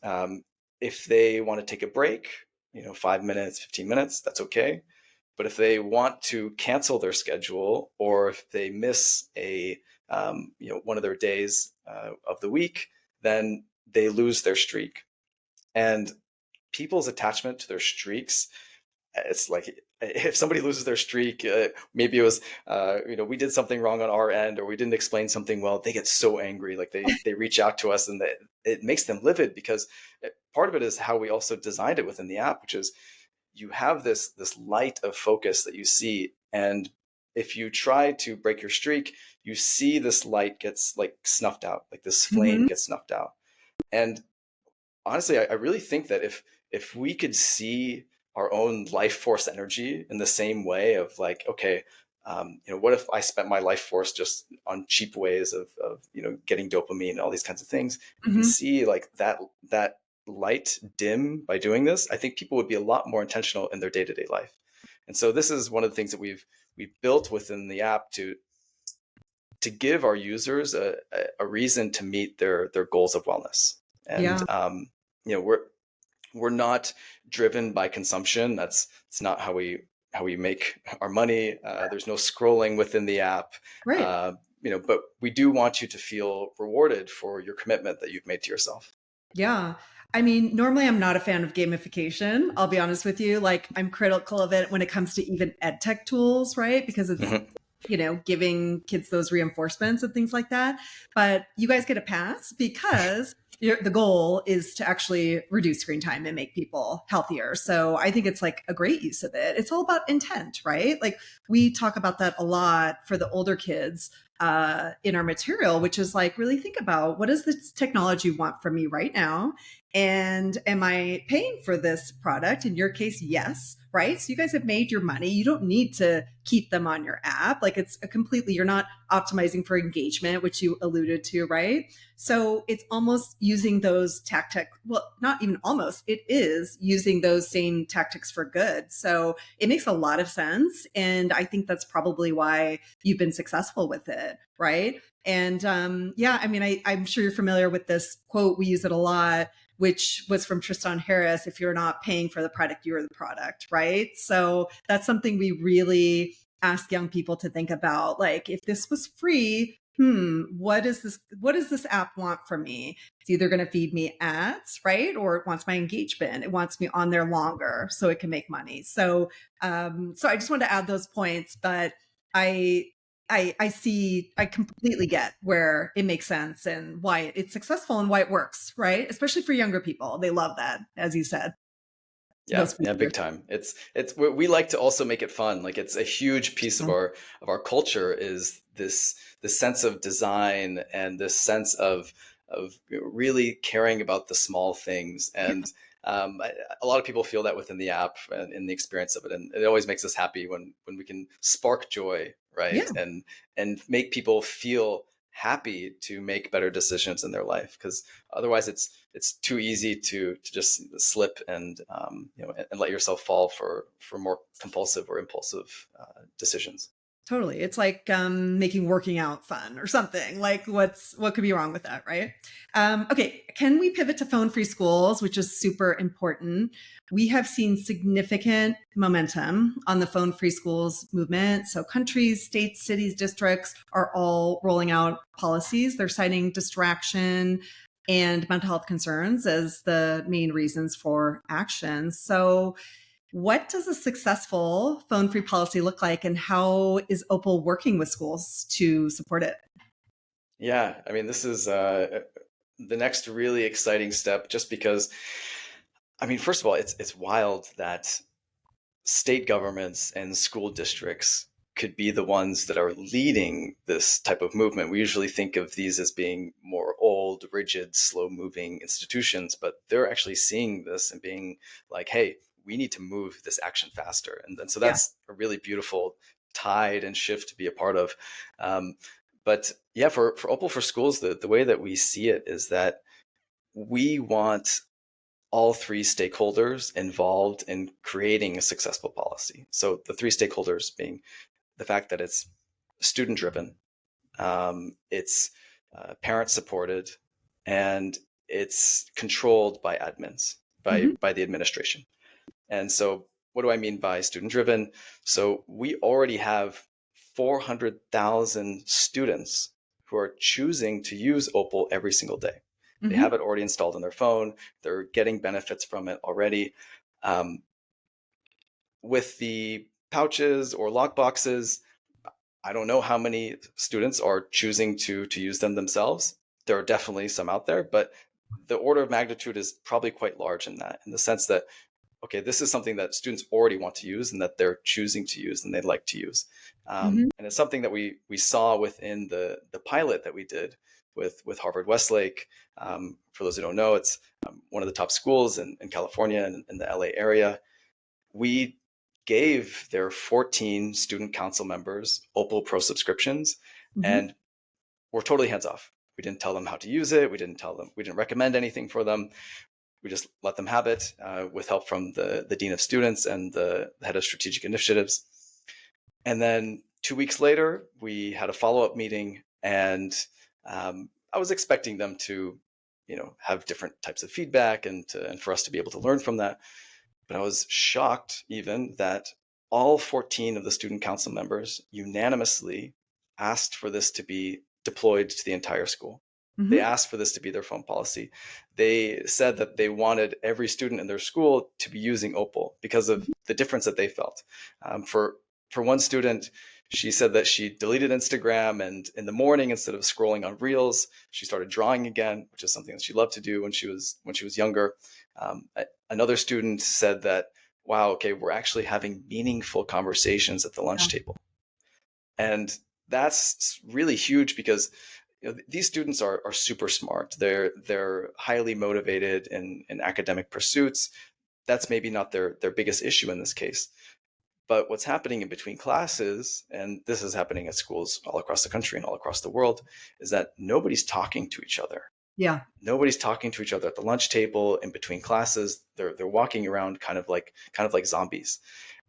if they want to take a break, 5 minutes, 15 minutes, that's okay. But if they want to cancel their schedule, or if they miss one of their days of the week, then they lose their streak. And people's attachment to their streaks, it's like if somebody loses their streak, maybe it was we did something wrong on our end, or we didn't explain something well, they get so angry, like they reach out to us, and it makes them livid, because part of it is how we also designed it within the app, which is you have this light of focus that you see, and if you try to break your streak, you see this light gets like snuffed out, like this flame Hmm. gets snuffed out. And honestly, I really think that if we could see our own life force energy in the same way of like, okay, what if I spent my life force just on cheap ways of getting dopamine and all these kinds of things? We can Hmm. see like that light dim by doing this. I think people would be a lot more intentional in their day-to-day life. And so this is one of the things that we've built within the app to give our users a reason to meet their goals of wellness. And Yeah. we're not driven by consumption. It's not how we make our money. There's no scrolling within the app. Right. Uh, but we do want you to feel rewarded for your commitment that you've made to yourself. Yeah. I mean, normally I'm not a fan of gamification. I'll be honest with you. Like, I'm critical of it when it comes to even ed tech tools, right? Because it's, Mhm. giving kids those reinforcements and things like that. But you guys get a pass because the goal is to actually reduce screen time and make people healthier. So I think it's like a great use of it. It's all about intent, right? Like, we talk about that a lot for the older kids in our material, which is like, really think about, what does this technology want from me right now? And am I paying for this product? In your case, yes, right? So you guys have made your money. You don't need to keep them on your app. Like, it's a completely, you're not optimizing for engagement, which you alluded to, right? So it's almost using those tactics. Well, not even almost, it is using those same tactics for good. So it makes a lot of sense. And I think that's probably why you've been successful with it, right? And yeah, I mean, I'm sure you're familiar with this quote. We use it a lot, which was from Tristan Harris: if you're not paying for the product, you're the product, right? So that's something we really ask young people to think about. Like, if this was free, what does this app want from me? It's either going to feed me ads, right? Or it wants my engagement. It wants me on there longer so it can make money. So so I just wanted to add those points, but I I completely get where it makes sense and why it's successful and why it works, right? Especially for younger people. They love that, as you said, Yeah, those yeah, features. big time. It's we like to also make it fun. Like it's a huge piece of our culture is this sense of design and this sense of really caring about the small things. Yeah. And a lot of people feel that within the app and in the experience of it, and it always makes us happy when we can spark joy, right? Yeah. And make people feel happy to make better decisions in their life, because otherwise it's too easy to just slip and and let yourself fall for more compulsive or impulsive decisions. Totally. It's like making working out fun or something. Like what could be wrong with that, right? Okay, can we pivot to phone-free schools, which is super important? We have seen significant momentum on the phone-free schools movement. So countries, states, cities, districts are all rolling out policies. They're citing distraction and mental health concerns as the main reasons for action. So what does a successful phone free policy look like, and how is Opal working with schools to support it? Yeah, I mean, this is the next really exciting step, just because, I mean, first of all, it's wild that state governments and school districts could be the ones that are leading this type of movement. We usually think of these as being more old, rigid, slow moving institutions, but they're actually seeing this and being like, hey, we need to move this action faster. And so Yeah. that's a really beautiful tide and shift to be a part of. Um, but yeah, for Opal for Schools, the way that we see it is that we want all three stakeholders involved in creating a successful policy. So the three stakeholders being the fact that it's student driven, it's parent supported, and it's controlled by admins, Hmm. by the administration. And so what do I mean by student driven? So we already have 400,000 students who are choosing to use Opal every single day. They have Hmm. it already installed on their phone. They're getting benefits from it already. Um, with the pouches or lock boxes, I don't know how many students are choosing to use them themselves. There are definitely some out there, but the order of magnitude is probably quite large in that, in the sense that, okay, this is something that students already want to use and that they're choosing to use and they'd like to use. Hmm. And it's something that we saw within the pilot that we did with Harvard Westlake. For those who don't know, it's one of the top schools in California and in the LA area. We gave their 14 student council members Opal Pro subscriptions, Hmm. and we're totally hands off. We didn't tell them how to use it. We didn't recommend anything for them. We just let them have it with help from the dean of students and the head of strategic initiatives. And then 2 weeks later, we had a follow-up meeting, and I was expecting them to, have different types of feedback and for us to be able to learn from that. But I was shocked even that all 14 of the student council members unanimously asked for this to be deployed to the entire school. They Hmm. asked for this to be their phone policy. They said that they wanted every student in their school to be using Opal because of the difference that they felt. For one student, she said that she deleted Instagram, and in the morning, instead of scrolling on Reels, she started drawing again, which is something that she loved to do when she was younger. Another student said that, wow, okay, we're actually having meaningful conversations at the lunch Yeah. table. And that's really huge because these students are super smart. They're highly motivated in academic pursuits. That's maybe not their biggest issue in this case. But what's happening in between classes, and this is happening at schools all across the country and all across the world, is that nobody's talking to each other. Yeah. Nobody's talking to each other at the lunch table in between classes. They're walking around kind of like zombies.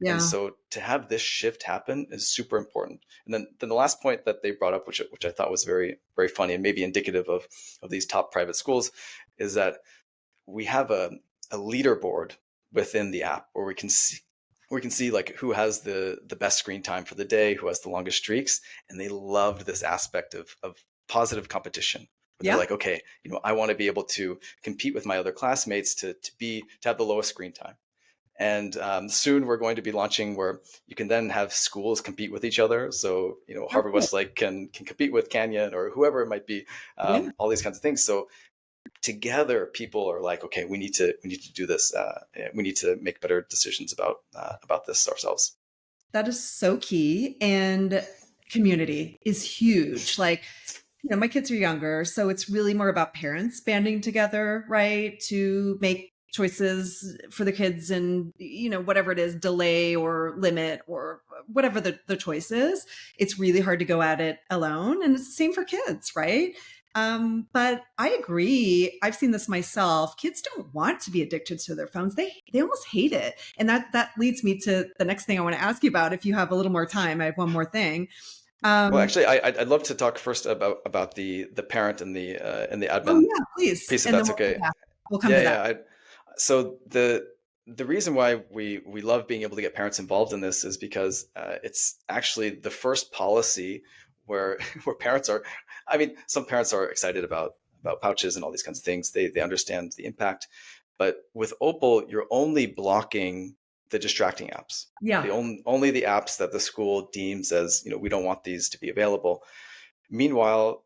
And Yeah. so to have this shift happen is super important. And then the last point that they brought up, which I thought was very, very funny and maybe indicative of these top private schools, is that we have a leaderboard within the app where we can see like who has the best screen time for the day, who has the longest streaks, and they loved this aspect of positive competition. Where they're Yeah. like, okay, I want to be able to compete with my other classmates to have the lowest screen time. And soon we're going to be launching where you can then have schools compete with each other. So Oh, Harvard cool. Westlake can compete with Canyon or whoever it might be, Yeah. all these kinds of things. So together, people are like, okay, we need to do this. We need to make better decisions about this ourselves. That is so key. And community is huge. Like, my kids are younger, so it's really more about parents banding together, right, to make choices for the kids and, whatever it is, delay or limit or whatever the choice is. It's really hard to go at it alone. And it's the same for kids, right? But I agree. I've seen this myself. Kids don't want to be addicted to their phones. They almost hate it. And that leads me to the next thing I want to ask you about. If you have a little more time, I have one more thing. Well, Um, actually, I'd love to talk first about the parent and the oh admin yeah, please. piece, if And then that's okay. we'll come Yeah, to that. yeah. So the reason why we love being able to get parents involved in this is because it's actually the first policy where where parents are. I mean, some parents are excited about pouches and all these kinds of things. They understand the impact, but with Opal, you're only blocking the distracting apps. Yeah. Only the apps that the school deems as, we don't want these to be available. Meanwhile,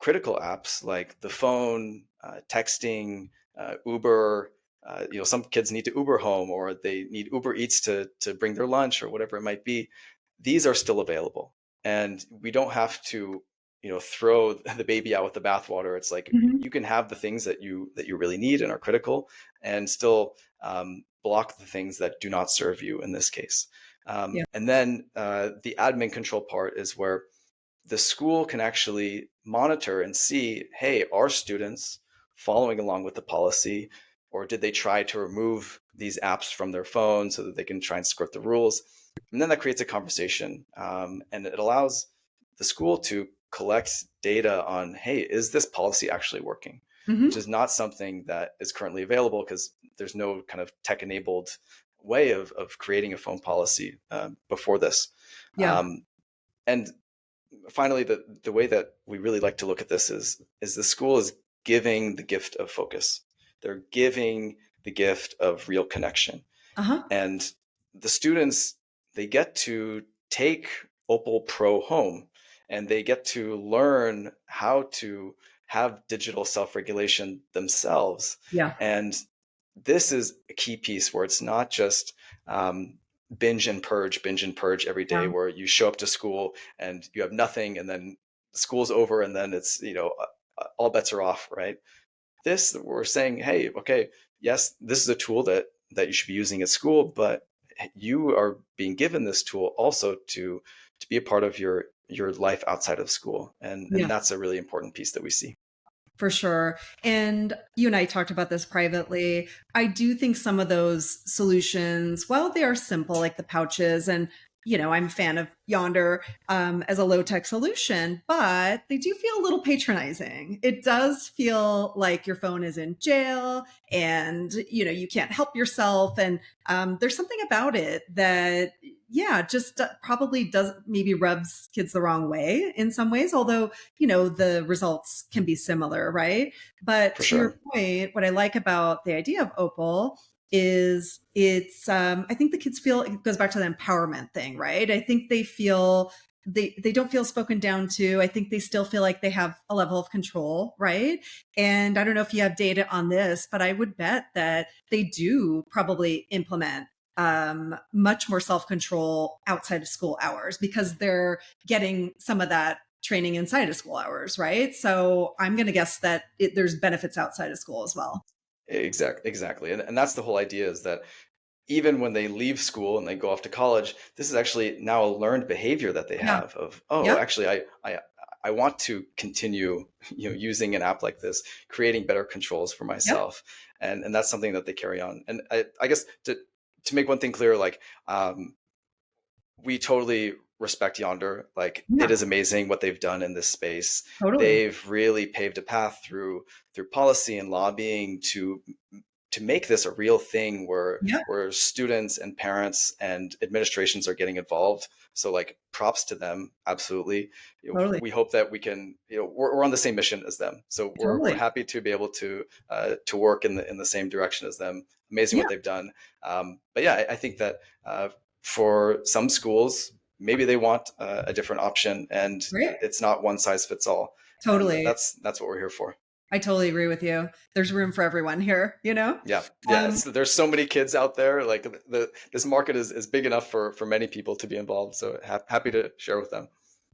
critical apps like the phone, texting, Uber, some kids need to Uber home or they need Uber Eats to bring their lunch or whatever it might be. These are still available, and we don't have to, throw the baby out with the bathwater. It's like Mhm. you can have the things that you really need and are critical, and still block the things that do not serve you in this case. Yeah. And then the admin control part is where the school can actually monitor and see, hey, are students following along with the policy, or did they try to remove these apps from their phone so that they can try and skirt the rules? And then that creates a conversation, and it allows the school to collect data on, hey, is this policy actually working? Which Hmm. is not something that is currently available because there's no kind of tech enabled way of creating a phone policy before this. Yeah. Um, and finally, the way that we really like to look at this is the school is giving the gift of focus. They're giving the gift of real connection, Uh-huh. and the students, they get to take Opal Pro home, and they get to learn how to have digital self-regulation themselves. Yeah. And this is a key piece where it's not just binge and purge every day, Yeah. where you show up to school and you have nothing, and then school's over, and then it's, all bets are off, right? This, we're saying, hey, okay, yes, this is a tool that you should be using at school, but you are being given this tool also to be a part of your life outside of school, and Yeah. that's a really important piece that we see. For sure. And you and I talked about this privately. I do think some of those solutions, while they are simple, like the pouches, and I'm a fan of Yonder as a low tech solution, but they do feel a little patronizing. It does feel like your phone is in jail, and you can't help yourself. And there's something about it that, yeah, just probably does maybe rubs kids the wrong way in some ways. Although the results can be similar, right? But For to your sure. point, what I like about the idea of Opal is I think the kids feel, it goes back to the empowerment thing, right? I think they feel they don't feel spoken down to. I think they still feel like they have a level of control, right? And I don't know if you have data on this, but I would bet that they do probably implement much more self control outside of school hours because they're getting some of that training inside of school hours, right? So I'm going to guess that there's benefits outside of school as well. Exactly. And that's the whole idea, is that even when they leave school and they go off to college, this is actually now a learned behavior that they Yeah. have of, oh, Yep. actually, I want to continue, using an app like this, creating better controls for Yep. myself, and that's something that they carry on. And I guess to make one thing clear, like, we totally respect Yonder. Like, it Yeah. is amazing what they've done in this space. Totally. They've really paved a path through policy and lobbying to make this a real thing where Yep. students and parents and administrations are getting involved. So, like, props to them, absolutely. Totally. We hope that we can, we're on the same mission as them, so we're Totally. happy to be able to work in the same direction as them. Amazing Yeah. what they've done. But yeah, I think that for some schools, maybe they want a different option, and Great. it's not one size fits all, and Totally. that's what we're here for. I totally agree with you. There's room for everyone here. Yeah, yeah. Um, There's so many kids out there. Like, this market is big enough for many people to be involved. So happy to share with them.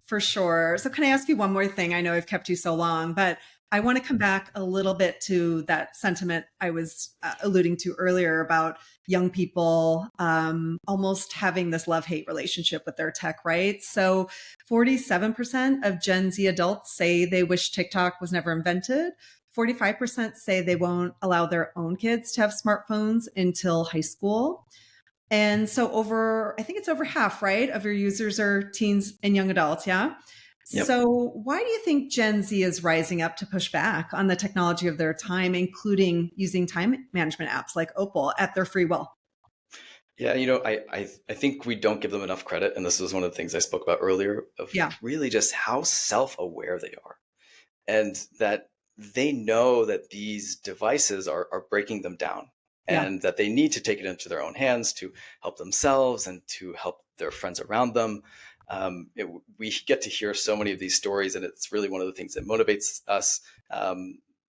for sure. So can I ask you one more thing? I know I've kept you so long, but I want to come back a little bit to that sentiment I was alluding to earlier about young people almost having this love-hate relationship with their tech, right? So 47% of Gen Z adults say they wish TikTok was never invented. 45% say they won't allow their own kids to have smartphones until high school. And so I think it's over half, right, of your users are teens and young adults. Yeah. Yep. So why do you think Gen Z is rising up to push back on the technology of their time, including using time management apps like Opal at their free will? Yeah, I think we don't give them enough credit, and this was one of the things I spoke about earlier of Yeah. really just how self-aware they are, and that they know that these devices are breaking them down, Yeah. and that they need to take it into their own hands to help themselves and to help their friends around them. We get to hear so many of these stories, and it's really one of the things that motivates us.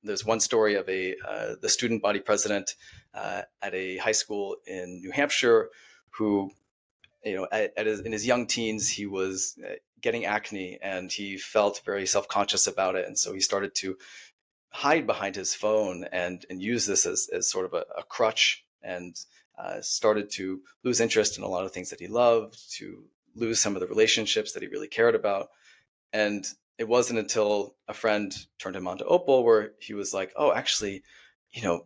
There's one story of the student body president at a high school in New Hampshire who, in his young teens, he was getting acne and he felt very self-conscious about it. And so he started to hide behind his phone and use this as sort of a crutch, and started to lose interest in a lot of things that he loved, to lose some of the relationships that he really cared about. And it wasn't until a friend turned him on to Opal where he was like, oh, actually, you know,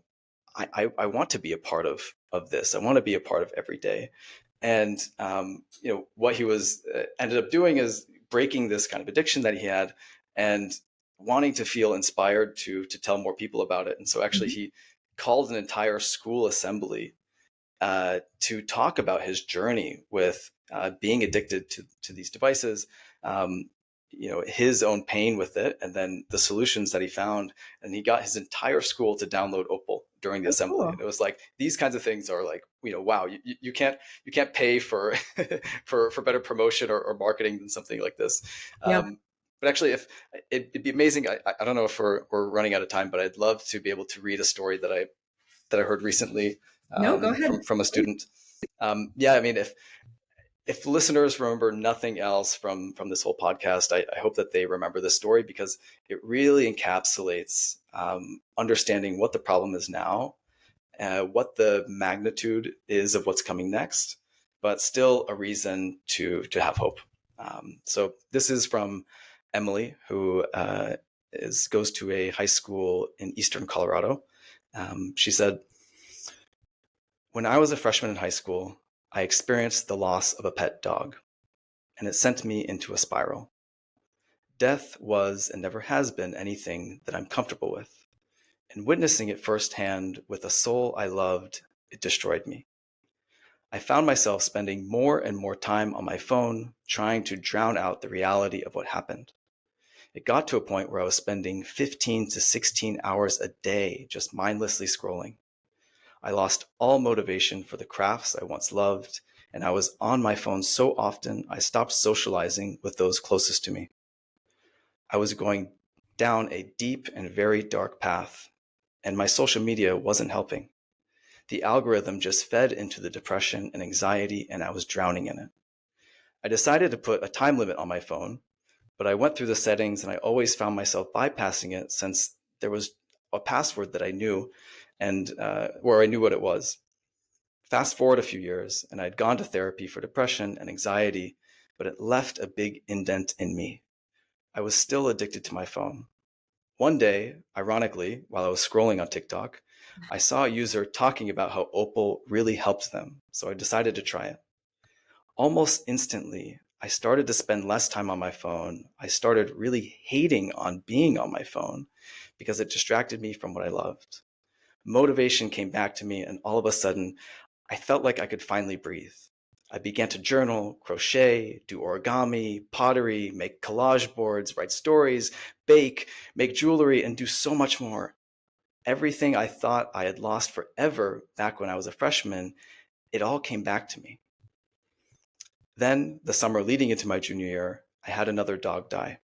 I want to be a part of this. I want to be a part of every day. And what he was ended up doing is breaking this kind of addiction that he had, and wanting to feel inspired to tell more people about it. And so actually Mhm. he called an entire school assembly to talk about his journey with being addicted to these devices, um, his own pain with it, and then the solutions that he found. And he got his entire school to download Opal during the Oh, assembly. And cool. it was like these kinds of things are like, wow, you can't pay for for better promotion or marketing than something like this. Yeah. But actually, if it'd be amazing, I don't know if we're running out of time, but I'd love to be able to read a story that I heard recently No, go ahead. from a student. Yeah, I mean, if listeners remember nothing else from this whole podcast, I hope that they remember this story, because it really encapsulates understanding what the problem is now, what the magnitude is of what's coming next, but still a reason to have hope. So this is from Emily, who goes to a high school in eastern Colorado. She said, when I was a freshman in high school, I experienced the loss of a pet dog, and it sent me into a spiral. Death was and never has been anything that I'm comfortable with, and witnessing it firsthand with a soul I loved, it destroyed me. I found myself spending more and more time on my phone trying to drown out the reality of what happened. It got to a point where I was spending 15 to 16 hours a day just mindlessly scrolling. I lost all motivation for the crafts I once loved, and I was on my phone so often I stopped socializing with those closest to me. I was going down a deep and very dark path, and my social media wasn't helping. The algorithm just fed into the depression and anxiety, and I was drowning in it. I decided to put a time limit on my phone, but I went through the settings and I always found myself bypassing it since there was a password that I knew, and where I knew what it was. Fast forward a few years, and I'd gone to therapy for depression and anxiety, but it left a big indent in me. I was still addicted to my phone. One day, ironically, while I was scrolling on TikTok, I saw a user talking about how Opal really helped them, so I decided to try it. Almost instantly, I started to spend less time on my phone. I started really hating on being on my phone because it distracted me from what I loved. Motivation came back to me, and all of a sudden, I felt like I could finally breathe. I began to journal, crochet, do origami, pottery, make collage boards, write stories, bake, make jewelry, and do so much more. Everything I thought I had lost forever back when I was a freshman, it all came back to me. Then, the summer leading into my junior year, I had another dog die.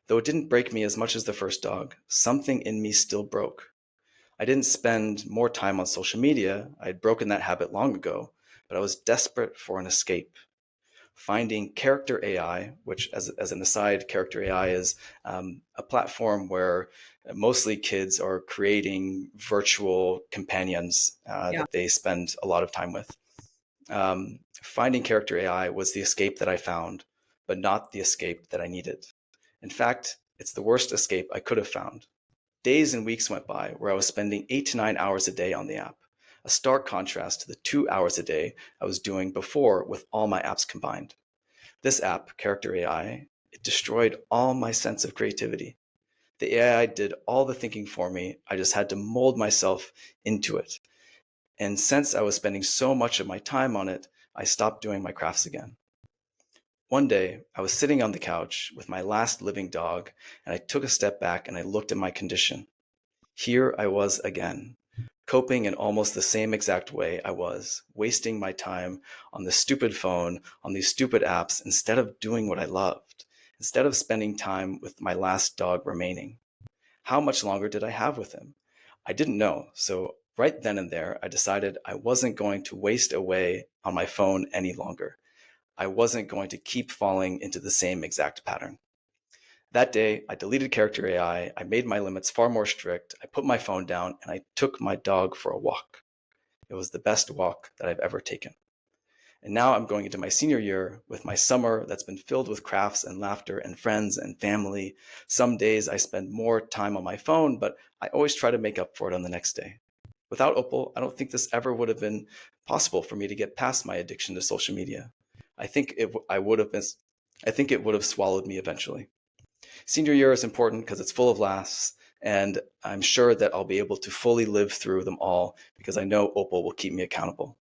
Though it didn't break me as much as the first dog, something in me still broke. I didn't spend more time on social media. I had broken that habit long ago, but I was desperate for an escape. finding Character AI, which, as an aside, Character AI is a platform where mostly kids are creating virtual companions Yeah. that they spend a lot of time with. Finding Character AI was the escape that I found, but not the escape that I needed. In fact, it's the worst escape I could have found. Days and weeks went by where I was spending 8 to 9 hours a day on the app, a stark contrast to the 2 hours a day I was doing before with all my apps combined. This app, Character AI, it destroyed all my sense of creativity. The AI did all the thinking for me. I just had to mold myself into it. And since I was spending so much of my time on it, I stopped doing my crafts again. One day, I was sitting on the couch with my last living dog, and I took a step back and I looked at my condition. Here I was again, coping in almost the same exact way I was, wasting my time on the stupid phone, on these stupid apps, instead of doing what I loved, instead of spending time with my last dog remaining. How much longer did I have with him? I didn't know, so right then and there, I decided I wasn't going to waste away on my phone any longer. I wasn't going to keep falling into the same exact pattern. That day, I deleted Character AI, I made my limits far more strict, I put my phone down, and I took my dog for a walk. It was the best walk that I've ever taken. And now I'm going into my senior year with my summer that's been filled with crafts and laughter and friends and family. Some days I spend more time on my phone, but I always try to make up for it on the next day. Without Opal, I don't think this ever would have been possible for me to get past my addiction to social media. I think it would have swallowed me eventually. Senior year is important because it's full of laughs, and I'm sure that I'll be able to fully live through them all because I know Opal will keep me accountable.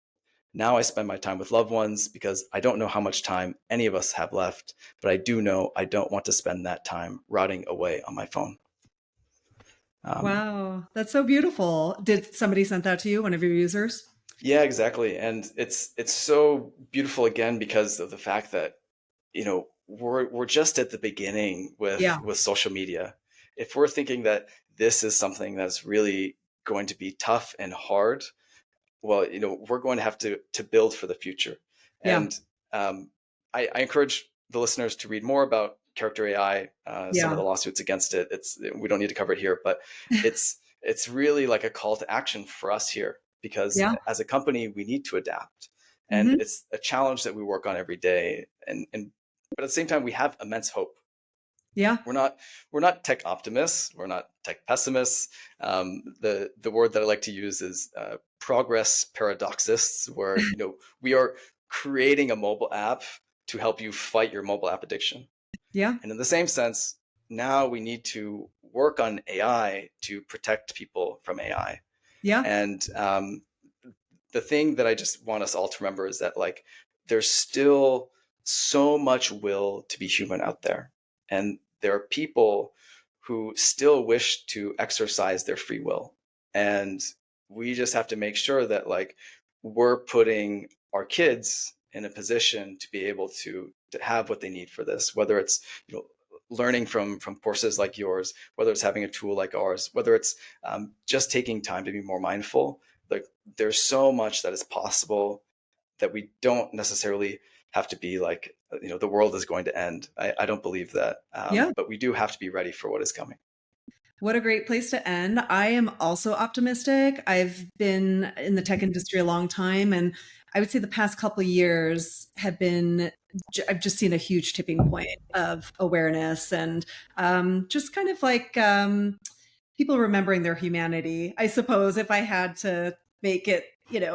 Now I spend my time with loved ones because I don't know how much time any of us have left, but I do know I don't want to spend that time rotting away on my phone. Um, Wow. That's so beautiful. Did somebody send that to you, one of your users? yeah, exactly, and it's so beautiful again because of the fact that we're just at the beginning Yeah. with social media. If we're thinking that this is something that's really going to be tough and hard, well, we're going to have to build for the future. Yeah. And I encourage the listeners to read more about Character AI, some of Yeah. the lawsuits against it. We don't need to cover it here, but it's really like a call to action for us here because Yeah. as a company we need to adapt, and Hmm. it's a challenge that we work on every day. And but at the same time we have immense hope. Yeah. We're not tech optimists. We're not tech pessimists. The word that I like to use is progress paradoxists, where we are creating a mobile app to help you fight your mobile app addiction. Yeah. And in the same sense, now we need to work on AI to protect people from AI. Yeah. And the thing that I just want us all to remember is that there's still so much will to be human out there. And there are people who still wish to exercise their free will. And we just have to make sure that we're putting our kids in a position to be able to have what they need for this, whether it's learning from courses like yours, whether it's having a tool like ours, whether it's just taking time to be more mindful. Like there's so much that is possible that we don't necessarily have to be the world is going to end. I don't believe that, Yeah. but we do have to be ready for what is coming. What a great place to end. I am also optimistic. I've been in the tech industry a long time, and I would say the past couple of years have been, I've just seen a huge tipping point of awareness and just kind of people remembering their humanity, I suppose, if I had to make it,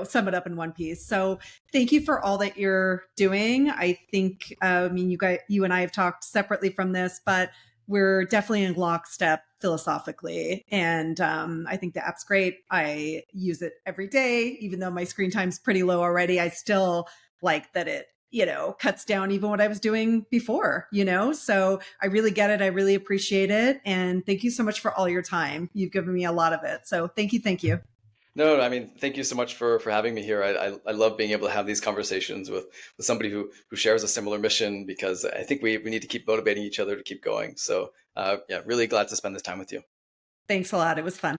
sum it up in one piece. So thank you for all that you're doing. I think, I mean, you and I have talked separately from this, but we're definitely in lockstep philosophically. And I think the app's great. I use it every day, even though my screen time's pretty low already. I still like that it cuts down even what I was doing before. So I really get it. I really appreciate it. And thank you so much for all your time. You've given me a lot of it. So thank you. Thank you. No, I mean, thank you so much for having me here. I love being able to have these conversations with somebody who shares a similar mission, because I think we need to keep motivating each other to keep going. So yeah, really glad to spend this time with you. Thanks a lot. It was fun.